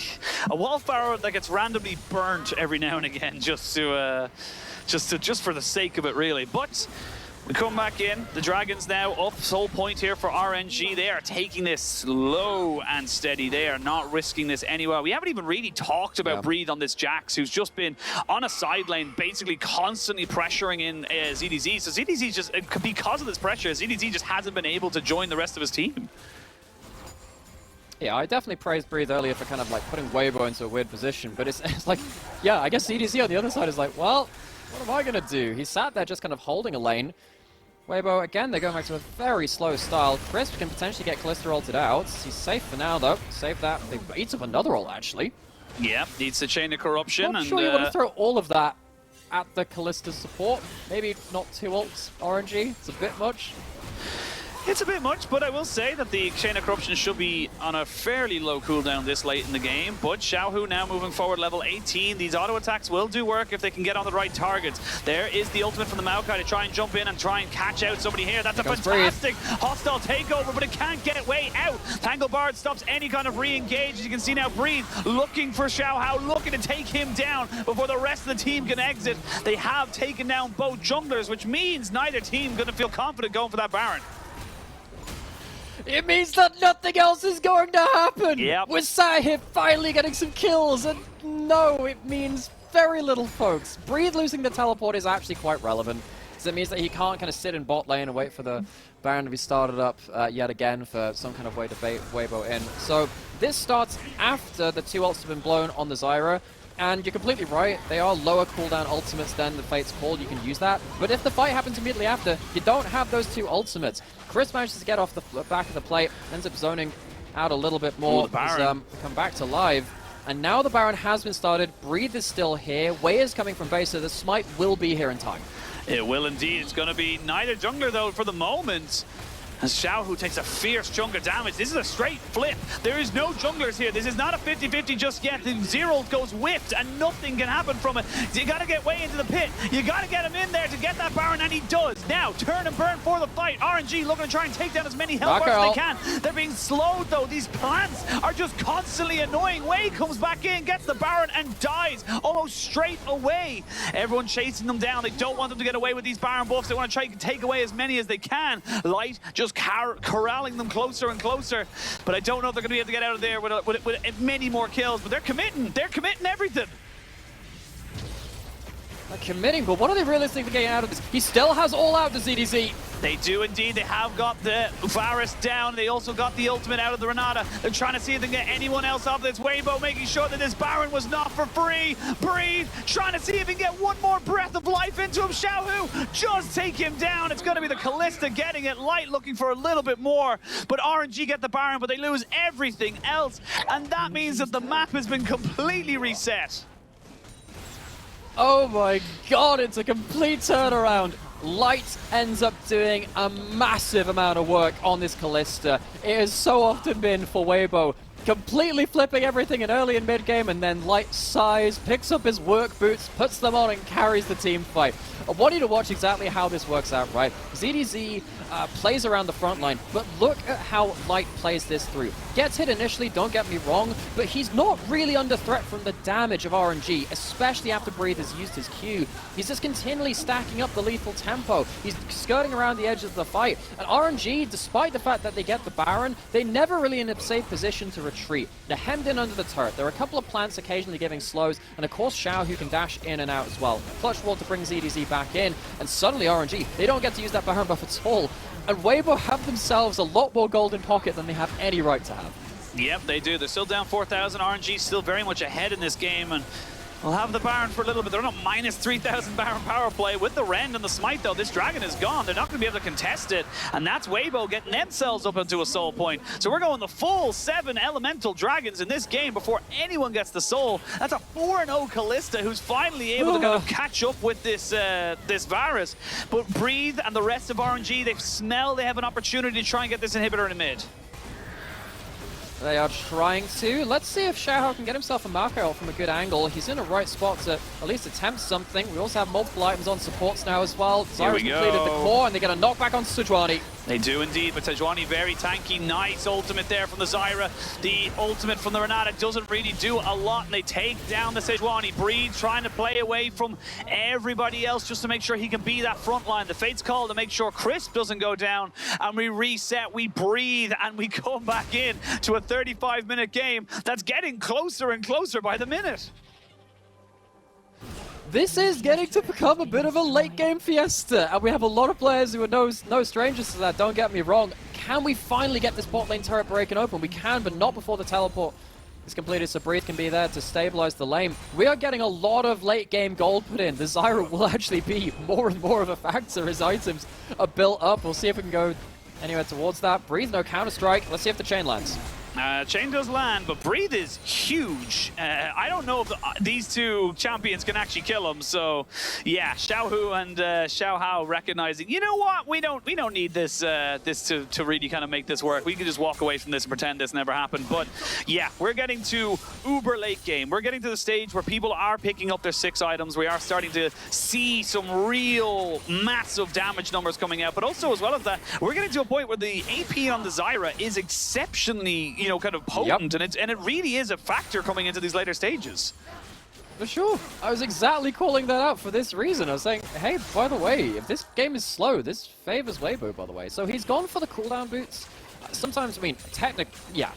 a wallflower that gets randomly burnt every now and again, just for the sake of it, really. But We come back in. The Dragons now up soul point here for RNG. They are taking this slow and steady. They are not risking this anywhere. We haven't even really talked about Breathe on this Jax, who's just been on a side lane, basically constantly pressuring in ZDZ. So ZDZ just, because of this pressure, ZDZ just hasn't been able to join the rest of his team. Yeah, I definitely praised Breathe earlier for kind of like putting Weibo into a weird position, but it's like, yeah, I guess ZDZ on the other side is like, well, what am I going to do? He sat there just kind of holding a lane. Weibo, again, they're going back to a very slow style. Crisp can potentially get Kalista ulted out. He's safe for now, though. Save that. They eats up another ult, actually. Yeah, needs the Chain of Corruption. I'm sure you want to throw all of that at the Kalista support. Maybe not 2 ults, RNG. It's a bit much. It's a bit much, but I will say that the Chain of Corruption should be on a fairly low cooldown this late in the game. But Xiaohu now moving forward, level 18. These auto attacks will do work if they can get on the right targets. There is the ultimate from the Maokai to try and jump in and try and catch out somebody here. That's a fantastic hostile takeover, but it can't get way out. Tangle Bard stops any kind of re-engage. As you can see now, Breathe looking for XiaoHao, looking to take him down before the rest of the team can exit. They have taken down both junglers, which means neither team going to feel confident going for that Baron. It means that nothing else is going to happen! Yep. We're sat here finally getting some kills, and no, it means very little, folks. Breathe losing the teleport is actually quite relevant, because it means that he can't kind of sit in bot lane and wait for the Baron to be started up yet again for some kind of way to bait Weibo in. So this starts after the 2 ults have been blown on the Zyra, and you're completely right, they are lower cooldown ultimates than the Fate's Call, you can use that. But if the fight happens immediately after, you don't have those 2 ultimates. Chris manages to get off the back of the plate, ends up zoning out a little bit more. Come back to live. And now the Baron has been started, Breathe is still here, Wei is coming from base, so the smite will be here in time. It will indeed. It's going to be neither jungler though for the moment. As Xiaohu takes a fierce chunk of damage. This is a straight flip. There is no junglers here. This is not a 50-50 just yet. The Zero goes whiffed and nothing can happen from it. So you got to get way into the pit. You got to get him in there to get that Baron, and he does. Now, turn and burn for the fight. RNG looking to try and take down as many health bars as they can. They're being slowed though. These plants are just constantly annoying. Wei comes back in, gets the Baron and dies almost straight away. Everyone chasing them down. They don't want them to get away with these Baron buffs. They want to try and take away as many as they can. Light just corralling them closer and closer, but I don't know if they're going to be able to get out of there with many more kills, but they're committing everything. They're committing, but what are they realistically getting out of this? He still has all out to ZDZ. They do indeed. They have got the Varus down. They also got the ultimate out of the Renata. They're trying to see if they can get anyone else off this. Weibo making sure that this Baron was not for free. Breathe, trying to see if he can get one more breath of life into him. Xiaohu just take him down. It's going to be the Kalista getting it. Light looking for a little bit more, but RNG get the Baron, but they lose everything else, and that means that the map has been completely reset. Oh my god, it's a complete turnaround. Light ends up doing a massive amount of work on this Kalista. It has so often been for Weibo, completely flipping everything in early and mid game, and then Light sighs, picks up his work boots, puts them on and carries the team fight. I want you to watch exactly how this works out, right? ZDZ plays around the front line, but look at how Light plays this through. Gets hit initially, don't get me wrong, but he's not really under threat from the damage of RNG, especially after Breathe has used his Q. He's just continually stacking up the lethal tempo. He's skirting around the edge of the fight. And RNG, despite the fact that they get the Baron, they never really in a safe position to retreat. They're hemmed in under the turret. There are a couple of plants occasionally giving slows, and of course Xiaohu can dash in and out as well. Clutch wall to bring ZDZ back in, and suddenly RNG, they don't get to use that Baron buff at all. And Weibo have themselves a lot more gold in pocket than they have any right to have. Yep, they do. They're still down 4,000. RNG still very much ahead in this game, and we'll have the Baron for a little bit. They're on a minus 3,000 Baron power play. With the Rend and the Smite, though, this Dragon is gone. They're not going to be able to contest it, and that's Weibo getting themselves up into a soul point. So we're going the full 7 Elemental Dragons in this game before anyone gets the soul. That's a 4-0 Kalista who's finally able to kind of catch up with this this Varus. But Breathe and the rest of RNG, they smell they have an opportunity to try and get this inhibitor in the mid. They are trying to. Let's see if XiaoHao can get himself a marker out from a good angle. He's in a right spot to at least attempt something. We also have multiple items on supports now as well. Zyra's completed the core, and they get a knockback on Sejuani. They do indeed, but Sejuani very tanky. Nice ultimate there from the Zyra. The ultimate from the Renata doesn't really do a lot, and they take down the Sejuani. Breed trying to play away from everybody else just to make sure he can be that front line. The Fate's call to make sure Crisp doesn't go down, and we reset, we breathe, and we come back in to a 35-minute game that's getting closer and closer by the minute. This is getting to become a bit of a late-game fiesta, and we have a lot of players who are no strangers to that, don't get me wrong. Can we finally get this bot lane turret breaking open? We can, but not before the teleport is completed, so Breathe can be there to stabilize the lane. We are getting a lot of late-game gold put in. The Zyra will actually be more and more of a factor as items are built up. We'll see if we can go anywhere towards that. Breathe, no counter-strike. Let's see if the chain lands. Chain does land, but Breathe is huge. I don't know if these two champions can actually kill him. So, yeah, Xiaohu and XiaoHao recognizing, you know what, we don't need this to really kind of make this work. We can just walk away from this and pretend this never happened. But yeah, we're getting to uber late game. We're getting to the stage where people are picking up their 6 items. We are starting to see some real massive damage numbers coming out. But also, as well as that, we're getting to a point where the AP on the Zyra is exceptionally, you know, kind of potent, and it really is a factor coming into these later stages. For sure. I was exactly calling that out for this reason. I was saying, hey, by the way, if this game is slow, this favors Weibo, by the way. So he's gone for the cooldown boots. Sometimes, I mean, yeah.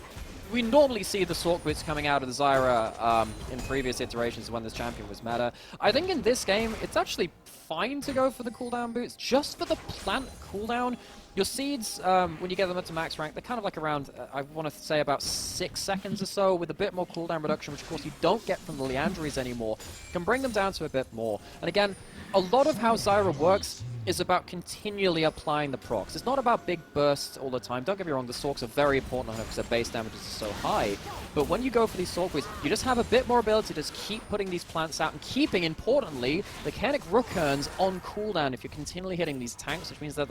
We normally see the Sork boots coming out of the Zyra in previous iterations when this champion was meta. I think in this game, it's actually fine to go for the cooldown boots, just for the plant cooldown. Your seeds, when you get them up to max rank, they're kind of like around, I want to say about 6 seconds or so, with a bit more cooldown reduction, which of course you don't get from the Leandries anymore. Can bring them down to a bit more. And again, a lot of how Zyra works is about continually applying the procs. It's not about big bursts all the time. Don't get me wrong, the Sorks are very important on her because their base damages are so high. But when you go for these Sork boots, you just have a bit more ability to just keep putting these plants out and keeping, importantly, the Kenic Rookhorns on cooldown if you're continually hitting these tanks, which means that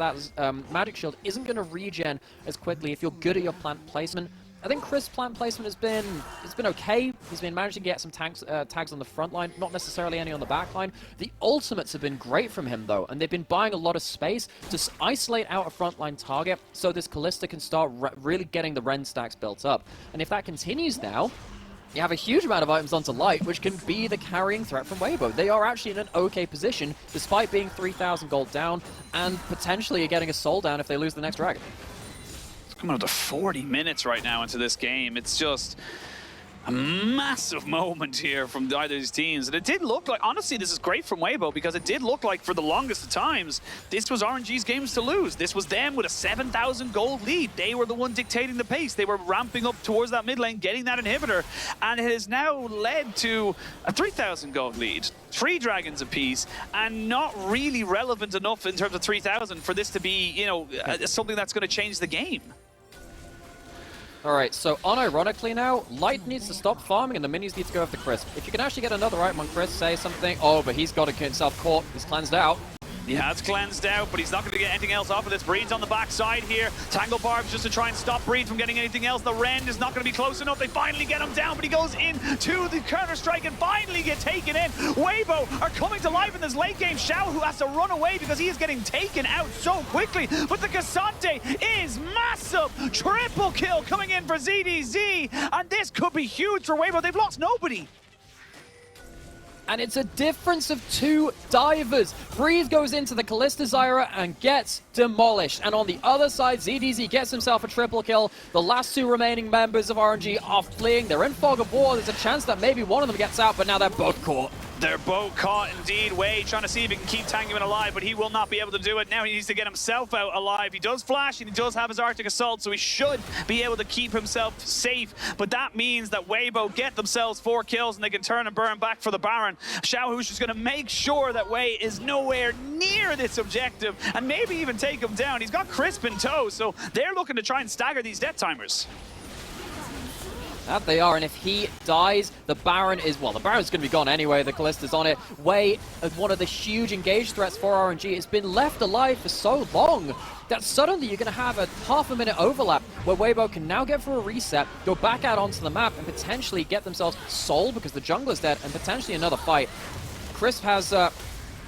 Magic Shield isn't going to regen as quickly if you're good at your plant placement. I think Chris' plant placement has been okay. He's been managing to get some tags on the front line, not necessarily any on the back line. The ultimates have been great from him, though, and they've been buying a lot of space to isolate out a frontline target so this Callista can start really getting the Ren stacks built up. And if that continues now, you have a huge amount of items onto Light, which can be the carrying threat from Weibo. They are actually in an okay position, despite being 3,000 gold down, and potentially getting a soul down if they lose the next dragon. Coming up to 40 minutes right now into this game. It's just a massive moment here from either of these teams. And it did look like, honestly, this is great from Weibo, because it did look like for the longest of times, this was RNG's games to lose. This was them with a 7,000 gold lead. They were the one dictating the pace. They were ramping up towards that mid lane, getting that inhibitor. And it has now led to a 3,000 gold lead. 3 dragons apiece, and not really relevant enough in terms of 3,000 for this to be, you know, something that's going to change the game. Alright, so unironically now, Light needs to stop farming and the minis need to go after Crisp. If you can actually get another item on Crisp, say something. Oh, but he's got himself caught. He's cleansed out. Yeah, it's cleansed out, but he's not going to get anything else off of this. Breed's on the backside here. Tangle Barbs just to try and stop Breed from getting anything else. The Ren is not going to be close enough. They finally get him down, but he goes into the counter-strike and finally get taken in. Weibo are coming to life in this late game. Xiaohu has to run away because he is getting taken out so quickly. But the Cassante is massive. Triple kill coming in for ZDZ. And this could be huge for Weibo. They've lost nobody. And it's a difference of 2 divers. Breeze goes into the Callista Zyra and gets demolished. And on the other side, ZDZ gets himself a triple kill. The last 2 remaining members of RNG are fleeing. They're in fog of war. There's a chance that maybe one of them gets out, but now they're both caught. They're both caught indeed. Wei trying to see if he can keep Tangyuan alive, but he will not be able to do it. Now he needs to get himself out alive. He does flash and he does have his Arctic Assault, so he should be able to keep himself safe. But that means that Weibo get themselves 4 kills and they can turn and burn back for the Baron. Xiaohu's just going to make sure that Wei is nowhere near this objective and maybe even take him down. He's got Crisp in tow, so they're looking to try and stagger these death timers. That they are, and if he dies, the Baron is, well, the Baron's going to be gone anyway, the Callista's on it. Wei, one of the huge engage threats for RNG, has been left alive for so long that suddenly you're going to have a half-a-minute overlap where Weibo can now get for a reset, go back out onto the map, and potentially get themselves Soul because the jungler's dead, and potentially another fight. Crisp has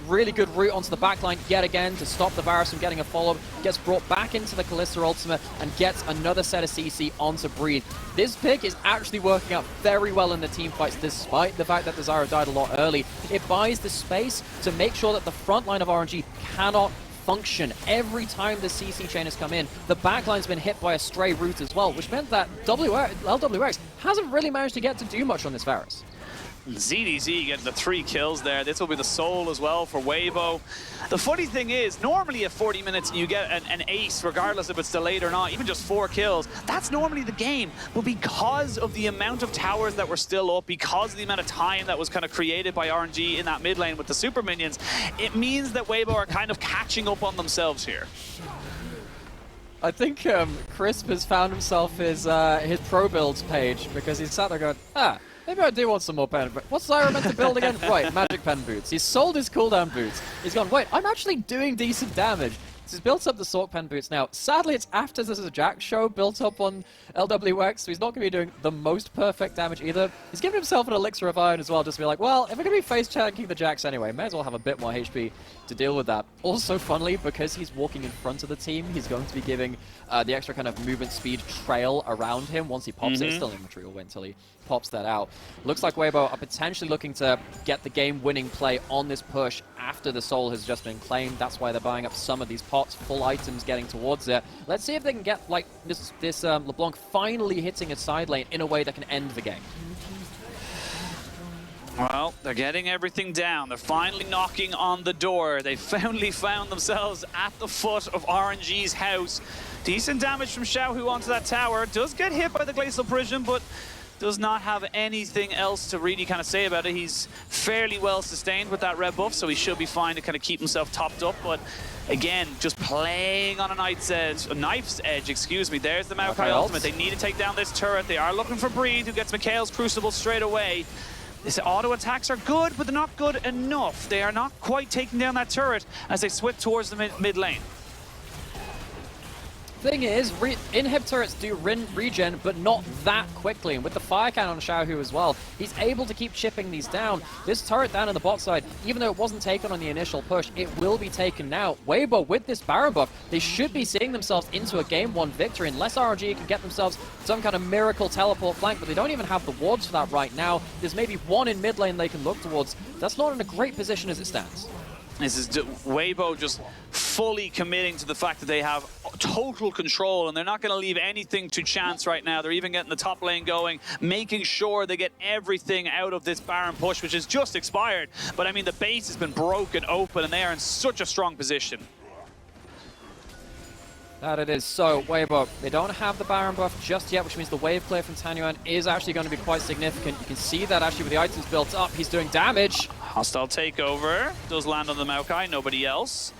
really good route onto the backline yet again to stop the Varus from getting a follow-up, gets brought back into the Kalista ultimate and gets another set of CC onto Breathe. This pick is actually working out very well in the team fights despite the fact that the Zyra died a lot early. It buys the space to make sure that the front line of RNG cannot function every time the CC chain has come in. The backline's been hit by a stray route as well, which meant that LWX hasn't really managed to get to do much on this Varus. ZDZ getting the 3 kills there. This will be the soul as well for Weibo. The funny thing is, normally at 40 minutes and you get an ace, regardless if it's delayed or not, even just 4 kills, that's normally the game. But because of the amount of towers that were still up, because of the amount of time that was kind of created by RNG in that mid lane with the super minions, it means that Weibo are kind of catching up on themselves here. I think Crisp has found himself his pro builds page because he's sat there going, maybe I do want some more pen boots. What's Zyra meant to build again? Right, magic pen boots. He's sold his cooldown boots. He's gone, wait, I'm actually doing decent damage. So he's built up the Sork pen boots. Now, sadly, it's after this is a Jack show built up on LWX, so he's not going to be doing the most perfect damage either. He's given himself an elixir of iron as well, just to be like, well, if we're going to be face tanking the Jacks anyway, may as well have a bit more HP to deal with that. Also, funnily, because he's walking in front of the team, he's going to be giving the extra kind of movement speed trail around him once he pops it. Still inventory will wait until he pops that out. Looks like Weibo are potentially looking to get the game-winning play on this push after the soul has just been claimed. That's why they're buying up some of these pots, full items getting towards it. Let's see if they can get like this LeBlanc finally hitting a side lane in a way that can end the game. Well, they're getting everything down. They're finally knocking on the door. They finally found themselves at the foot of RNG's house. Decent damage from Xiaohu onto that tower. Does get hit by the Glacial Prison, but does not have anything else to really kind of say about it. He's fairly well sustained with that red buff, so he should be fine to kind of keep himself topped up. But again, just playing on a knife's edge, excuse me. There's the Maokai ultimate. They need to take down this turret. They are looking for Breathe, who gets Mikhail's Crucible straight away. These auto attacks are good, but they're not good enough. They are not quite taking down that turret as they switch towards the mid lane. Thing is, inhib turrets do regen, but not that quickly. And with the fire cannon on Xiaohu as well, he's able to keep chipping these down. This turret down in the bot side, even though it wasn't taken on the initial push, it will be taken now. Weibo, with this Baron buff, they should be seeing themselves into a game 1 victory, unless RNG can get themselves some kind of miracle teleport flank, but they don't even have the wards for that right now. There's maybe one in mid lane they can look towards. That's not in a great position as it stands. This is Weibo just fully committing to the fact that they have total control and they're not going to leave anything to chance right now. They're even getting the top lane going, making sure they get everything out of this Baron push, which has just expired. But I mean, the base has been broken open and they are in such a strong position. That it is. So, Weibo, they don't have the Baron buff just yet, which means the wave clear from Tangyuan is actually going to be quite significant. You can see that actually with the items built up, he's doing damage. Hostile takeover. Does land on the Maokai, nobody else.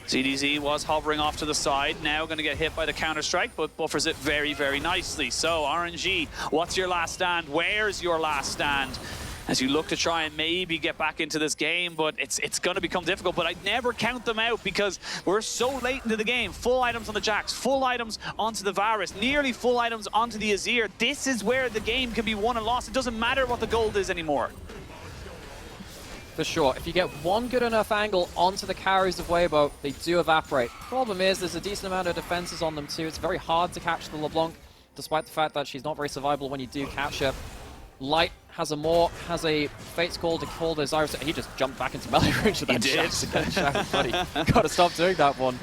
ZDZ was hovering off to the side, now going to get hit by the counter-strike, but buffers it very, very nicely. So, RNG, what's your last stand? Where's your last stand? As you look to try and maybe get back into this game, but it's going to become difficult. But I'd never count them out because we're so late into the game. Full items on the Jax, full items onto the Varus, nearly full items onto the Azir. This is where the game can be won and lost. It doesn't matter what the gold is anymore. For sure. If you get one good enough angle onto the carries of Weibo, they do evaporate. Problem is, there's a decent amount of defenses on them too. It's very hard to catch the LeBlanc, despite the fact that she's not very survivable when you do catch her. Light has a Fate's Call to call the Zyra. He just jumped back into melee range with that shot. Buddy, gotta stop doing that one.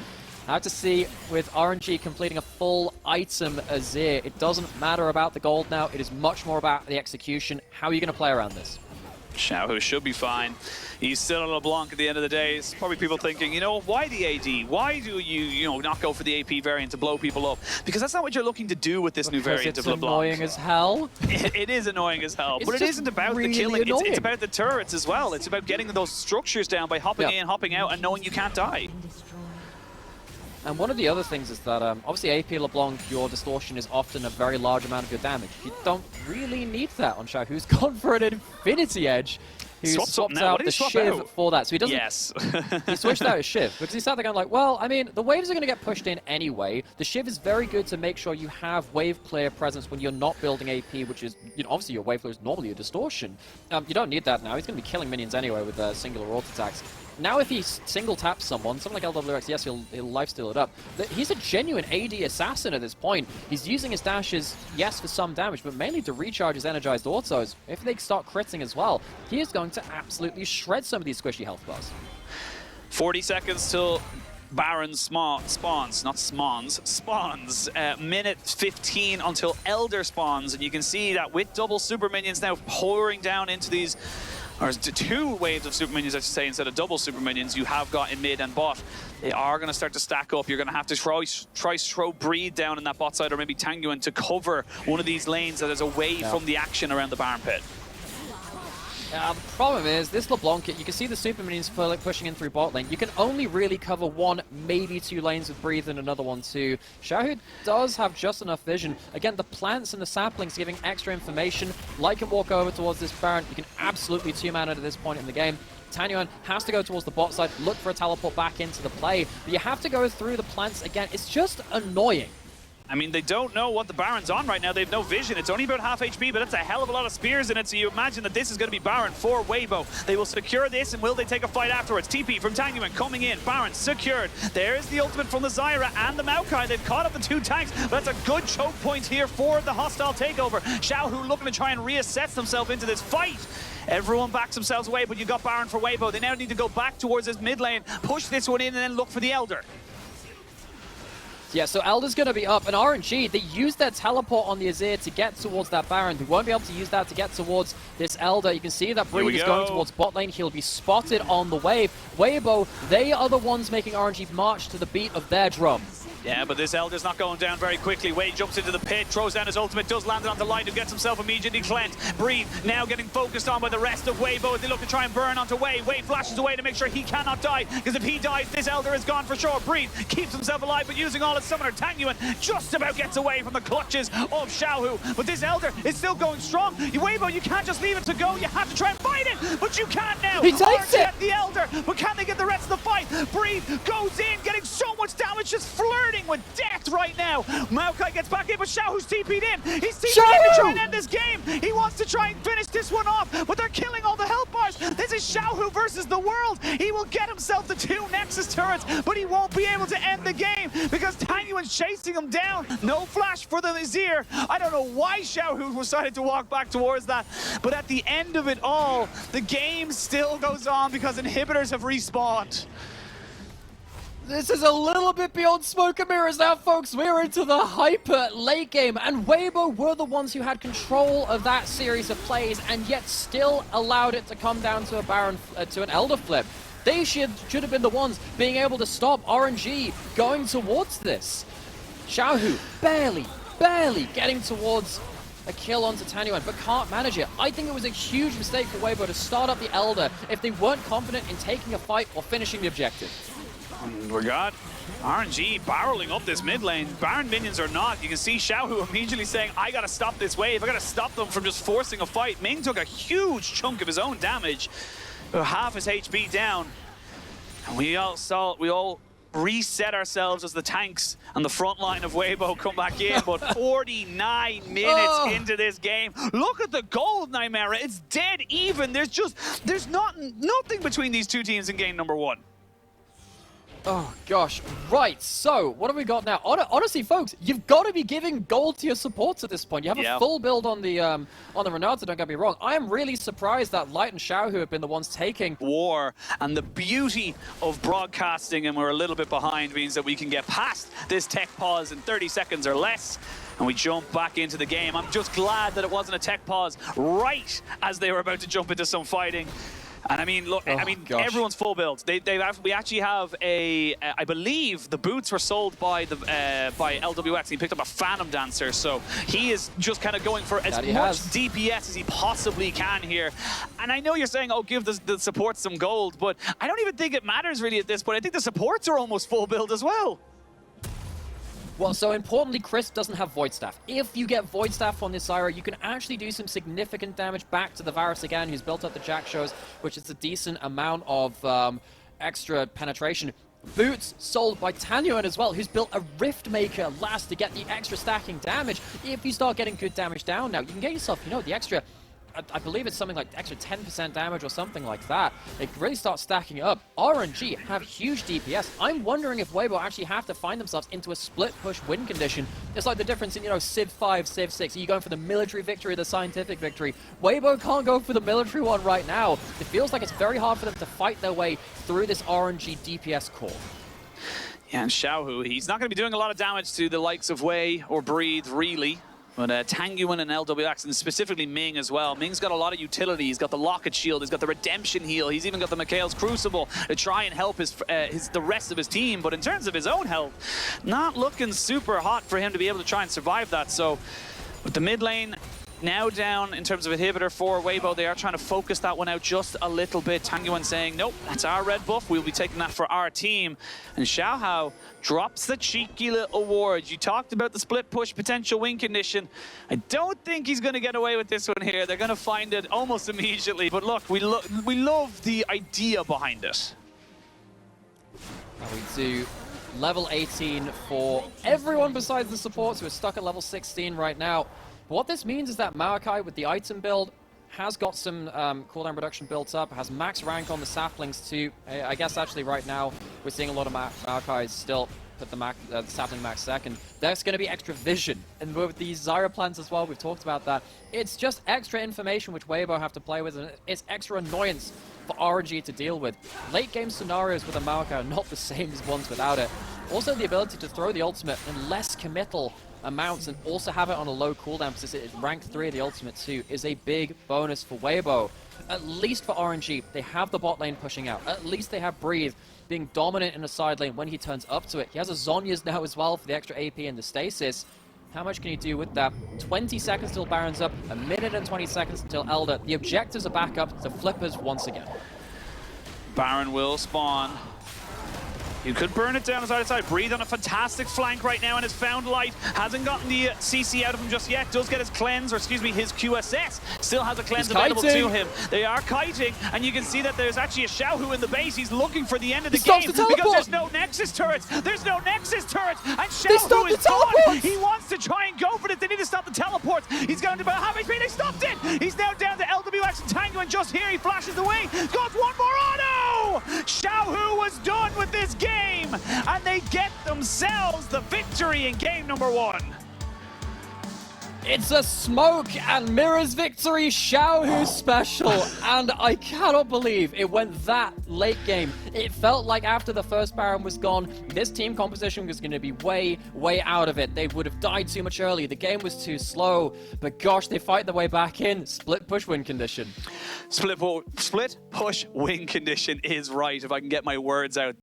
I have to see with RNG completing a full item Azir. It doesn't matter about the gold now. It is much more about the execution. How are you going to play around this? Xiaohu should be fine. He's still a LeBlanc at the end of the day. It's probably people thinking, you know, why the AD? Why do you not go for the AP variant to blow people up? Because that's not what you're looking to do with this new variant of LeBlanc. It's annoying as hell. It is annoying as hell, but it isn't about the killing. It's about the turrets as well. It's about getting those structures down by hopping in, hopping out, and knowing you can't die. And one of the other things is that, obviously AP LeBlanc, your distortion is often a very large amount of your damage. You don't really need that on Xiao, who's gone for an Infinity Edge. Who swapped out the Shiv for that. So he doesn't... Yes. he switched out his Shiv, because he sat there going like, well, I mean, the waves are going to get pushed in anyway. The Shiv is very good to make sure you have wave clear presence when you're not building AP, which is, you know, obviously your wave clear is normally a distortion. You don't need that now. He's going to be killing minions anyway with singular ult attacks. Now if he single taps someone like LWX, yes, he'll lifesteal it up. He's a genuine AD assassin at this point. He's using his dashes, yes, for some damage, but mainly to recharge his energized autos. If they start critting as well, he is going to absolutely shred some of these squishy health bars. 40 seconds till Baron spawns, not smawns, spawns. Minute 15 until Elder spawns, and you can see that with double super minions now pouring down into these, or two waves of super minions, I should say, instead of double super minions you have got in mid and bot. They are going to start to stack up. You're going to have to try throw Breed down in that bot side, or maybe Tangyuan to cover one of these lanes that is away from the action around the Baron pit. The problem is, this LeBlanc kit, you can see the super minions pushing in through bot lane. You can only really cover one, maybe two lanes with Breathe and another one too. Xiaohu does have just enough vision. Again, the plants and the saplings giving extra information. Light can walk over towards this Baron. You can absolutely two-man it at this point in the game. Tangyuan has to go towards the bot side, look for a teleport back into the play. But you have to go through the plants again. It's just annoying. I mean, they don't know what the Baron's on right now. They have no vision. It's only about half HP, but that's a hell of a lot of spears in it, so you imagine that this is going to be Baron for Weibo. They will secure this, and will they take a fight afterwards? TP from Tangyuan coming in. Baron secured. There's the ultimate from the Zyra and the Maokai. They've caught up the two tanks, but that's a good choke point here for the hostile takeover. Xiaohu looking to try and reassess themselves into this fight. Everyone backs themselves away, but you got Baron for Weibo. They now need to go back towards this mid lane, push this one in, and then look for the Elder. Yeah, so Elder's going to be up, and RNG, they use their teleport on the Azir to get towards that Baron. They won't be able to use that to get towards this Elder. You can see that Breed is going towards bot lane. He'll be spotted on the wave. Weibo, they are the ones making RNG march to the beat of their drum. Yeah, but this Elder's not going down very quickly. Wei jumps into the pit, throws down his ultimate, does land it on the line, who gets himself immediately cleansed. Breathe now getting focused on by the rest of Weibo as they look to try and burn onto Wei. Wei flashes away to make sure he cannot die, because if he dies, this Elder is gone for sure. Breathe keeps himself alive, but using all his summoner. Tangyuan just about gets away from the clutches of Xiaohu, but this Elder is still going strong. Weibo, you can't just leave it to go. You have to try and fight it, but you can't now. He takes it! The Elder, but can they get the rest of the fight? Breathe goes in, getting so much damage, just flirting with death right now. Maokai gets back in, but Xiaohu's TP'd in. He's TP'd in to try and end this game. He wants to try and finish this one off, but they're killing all the health bars. This is Xiaohu versus the world. He will get himself the two Nexus turrets, but he won't be able to end the game because Tangyuan's chasing him down. No flash for the Azir. I don't know why Xiaohu decided to walk back towards that, but at the end of it all, the game still goes on because inhibitors have respawned. This is a little bit beyond smoke and mirrors now, folks. We're into the hyper late game, and Weibo were the ones who had control of that series of plays, and yet still allowed it to come down to a Baron, to an Elder flip. They should have been the ones being able to stop RNG going towards this. Xiaohu barely getting towards a kill onto Tangyuan, but can't manage it. I think it was a huge mistake for Weibo to start up the Elder if they weren't confident in taking a fight or finishing the objective. We got RNG barreling up this mid lane. Baron minions are not. You can see Xiaohu immediately saying, I gotta stop this wave. I gotta stop them from just forcing a fight. Ming took a huge chunk of his own damage. Half his HP down. And we all reset ourselves as the tanks and the front line of Weibo come back in, but 49 minutes into this game. Look at the gold, Nymeara. It's dead even. There's nothing between these two teams in game number one. Oh gosh, right, so what have we got now? Honestly, folks, you've got to be giving gold to your supports at this point. You have a full build on the Renata, don't get me wrong. I am really surprised that Light and Xiaohu have been the ones taking war, and the beauty of broadcasting, and we're a little bit behind, means that we can get past this tech pause in 30 seconds or less, and we jump back into the game. I'm just glad that it wasn't a tech pause right as they were about to jump into some fighting. And I mean, look, everyone's full build. We actually have a, I believe the boots were sold by LWX. He picked up a Phantom Dancer, so he is just kind of going for as much DPS as he possibly can here. And I know you're saying, oh, give the supports some gold, but I don't even think it matters really at this point. I think the supports are almost full build as well. Well, so importantly, Chris doesn't have Void Staff. If you get Void Staff on this Zyra, you can actually do some significant damage back to the Varus again, who's built up the Jack shows, which is a decent amount of extra penetration. Boots sold by Tangyuan as well, who's built a Rift Maker last to get the extra stacking damage. If you start getting good damage down now, you can get yourself, the extra, I believe it's something like extra 10% damage or something like that. It really starts stacking up. RNG have huge DPS. I'm wondering if Weibo actually have to find themselves into a split push win condition. It's like the difference in, Civ 5, Civ 6. Are you going for the military victory or the scientific victory? Weibo can't go for the military one right now. It feels like it's very hard for them to fight their way through this RNG DPS core. Yeah, and Xiaohu, he's not going to be doing a lot of damage to the likes of Wei or Breathe, really. But Tangyuan and LWX, and specifically Ming as well. Ming's got a lot of utility. He's got the Locket Shield, he's got the Redemption Heal, he's even got the Mikhail's Crucible to try and help the rest of his team. But in terms of his own health, not looking super hot for him to be able to try and survive that. So with the mid lane now down in terms of inhibitor for Weibo, they are trying to focus that one out just a little bit. Tangyuan saying, nope, that's our red buff. We'll be taking that for our team. And XiaoHao drops the cheeky little award. You talked about the split push potential win condition. I don't think he's going to get away with this one here. They're going to find it almost immediately. But look, we love the idea behind it. Now we do level 18 for everyone besides the supports who are stuck at level 16 right now. What this means is that Maokai with the item build has got some cooldown reduction built up, has max rank on the saplings too. I guess actually right now we're seeing a lot of Maokais still put the sapling max second. There's going to be extra vision, and with these Zyra plants as well, we've talked about that. It's just extra information which Weibo have to play with, and it's extra annoyance for RNG to deal with. Late game scenarios with a Maokai are not the same as ones without it. Also the ability to throw the ultimate in less committal amounts and also have it on a low cooldown because it's ranked 3 of the ultimate too is a big bonus for Weibo. At least for RNG, they have the bot lane pushing out. At least they have Breathe being dominant in the side lane when he turns up to it. He has a Zhonya's now as well for the extra AP and the stasis. How much can you do with that? 20 seconds till Baron's up, a minute and 20 seconds until Elder. The objectives are back up to Flippers once again. Baron will spawn. You could burn it down side to side. Breathe on a fantastic flank right now and has found light. Hasn't gotten the CC out of him just yet. Does get his cleanse, or excuse me, his QSS. Still has a cleanse available to him. They are kiting, and you can see that there's actually a Xiaohu in the base. He's looking for the end of the game because there's no Nexus turrets. There's no Nexus turrets, and Xiaohu is gone. He wants to try and go for it. They need to stop the teleports. He's going to about half HP. They stopped it. He's now down to LWX and Tangyuan just here. He flashes away. Goes one more auto. Xiaohu was done with this game. And they get themselves the victory in game number 1. It's a smoke and mirrors victory, Xiaohu special, and I cannot believe it went that late game. It felt like after the first Baron was gone, this team composition was going to be way out of it. They would have died too much early. The game was too slow, but gosh, they fight their way back in. Split push win condition. Split push win condition is right, if I can get my words out.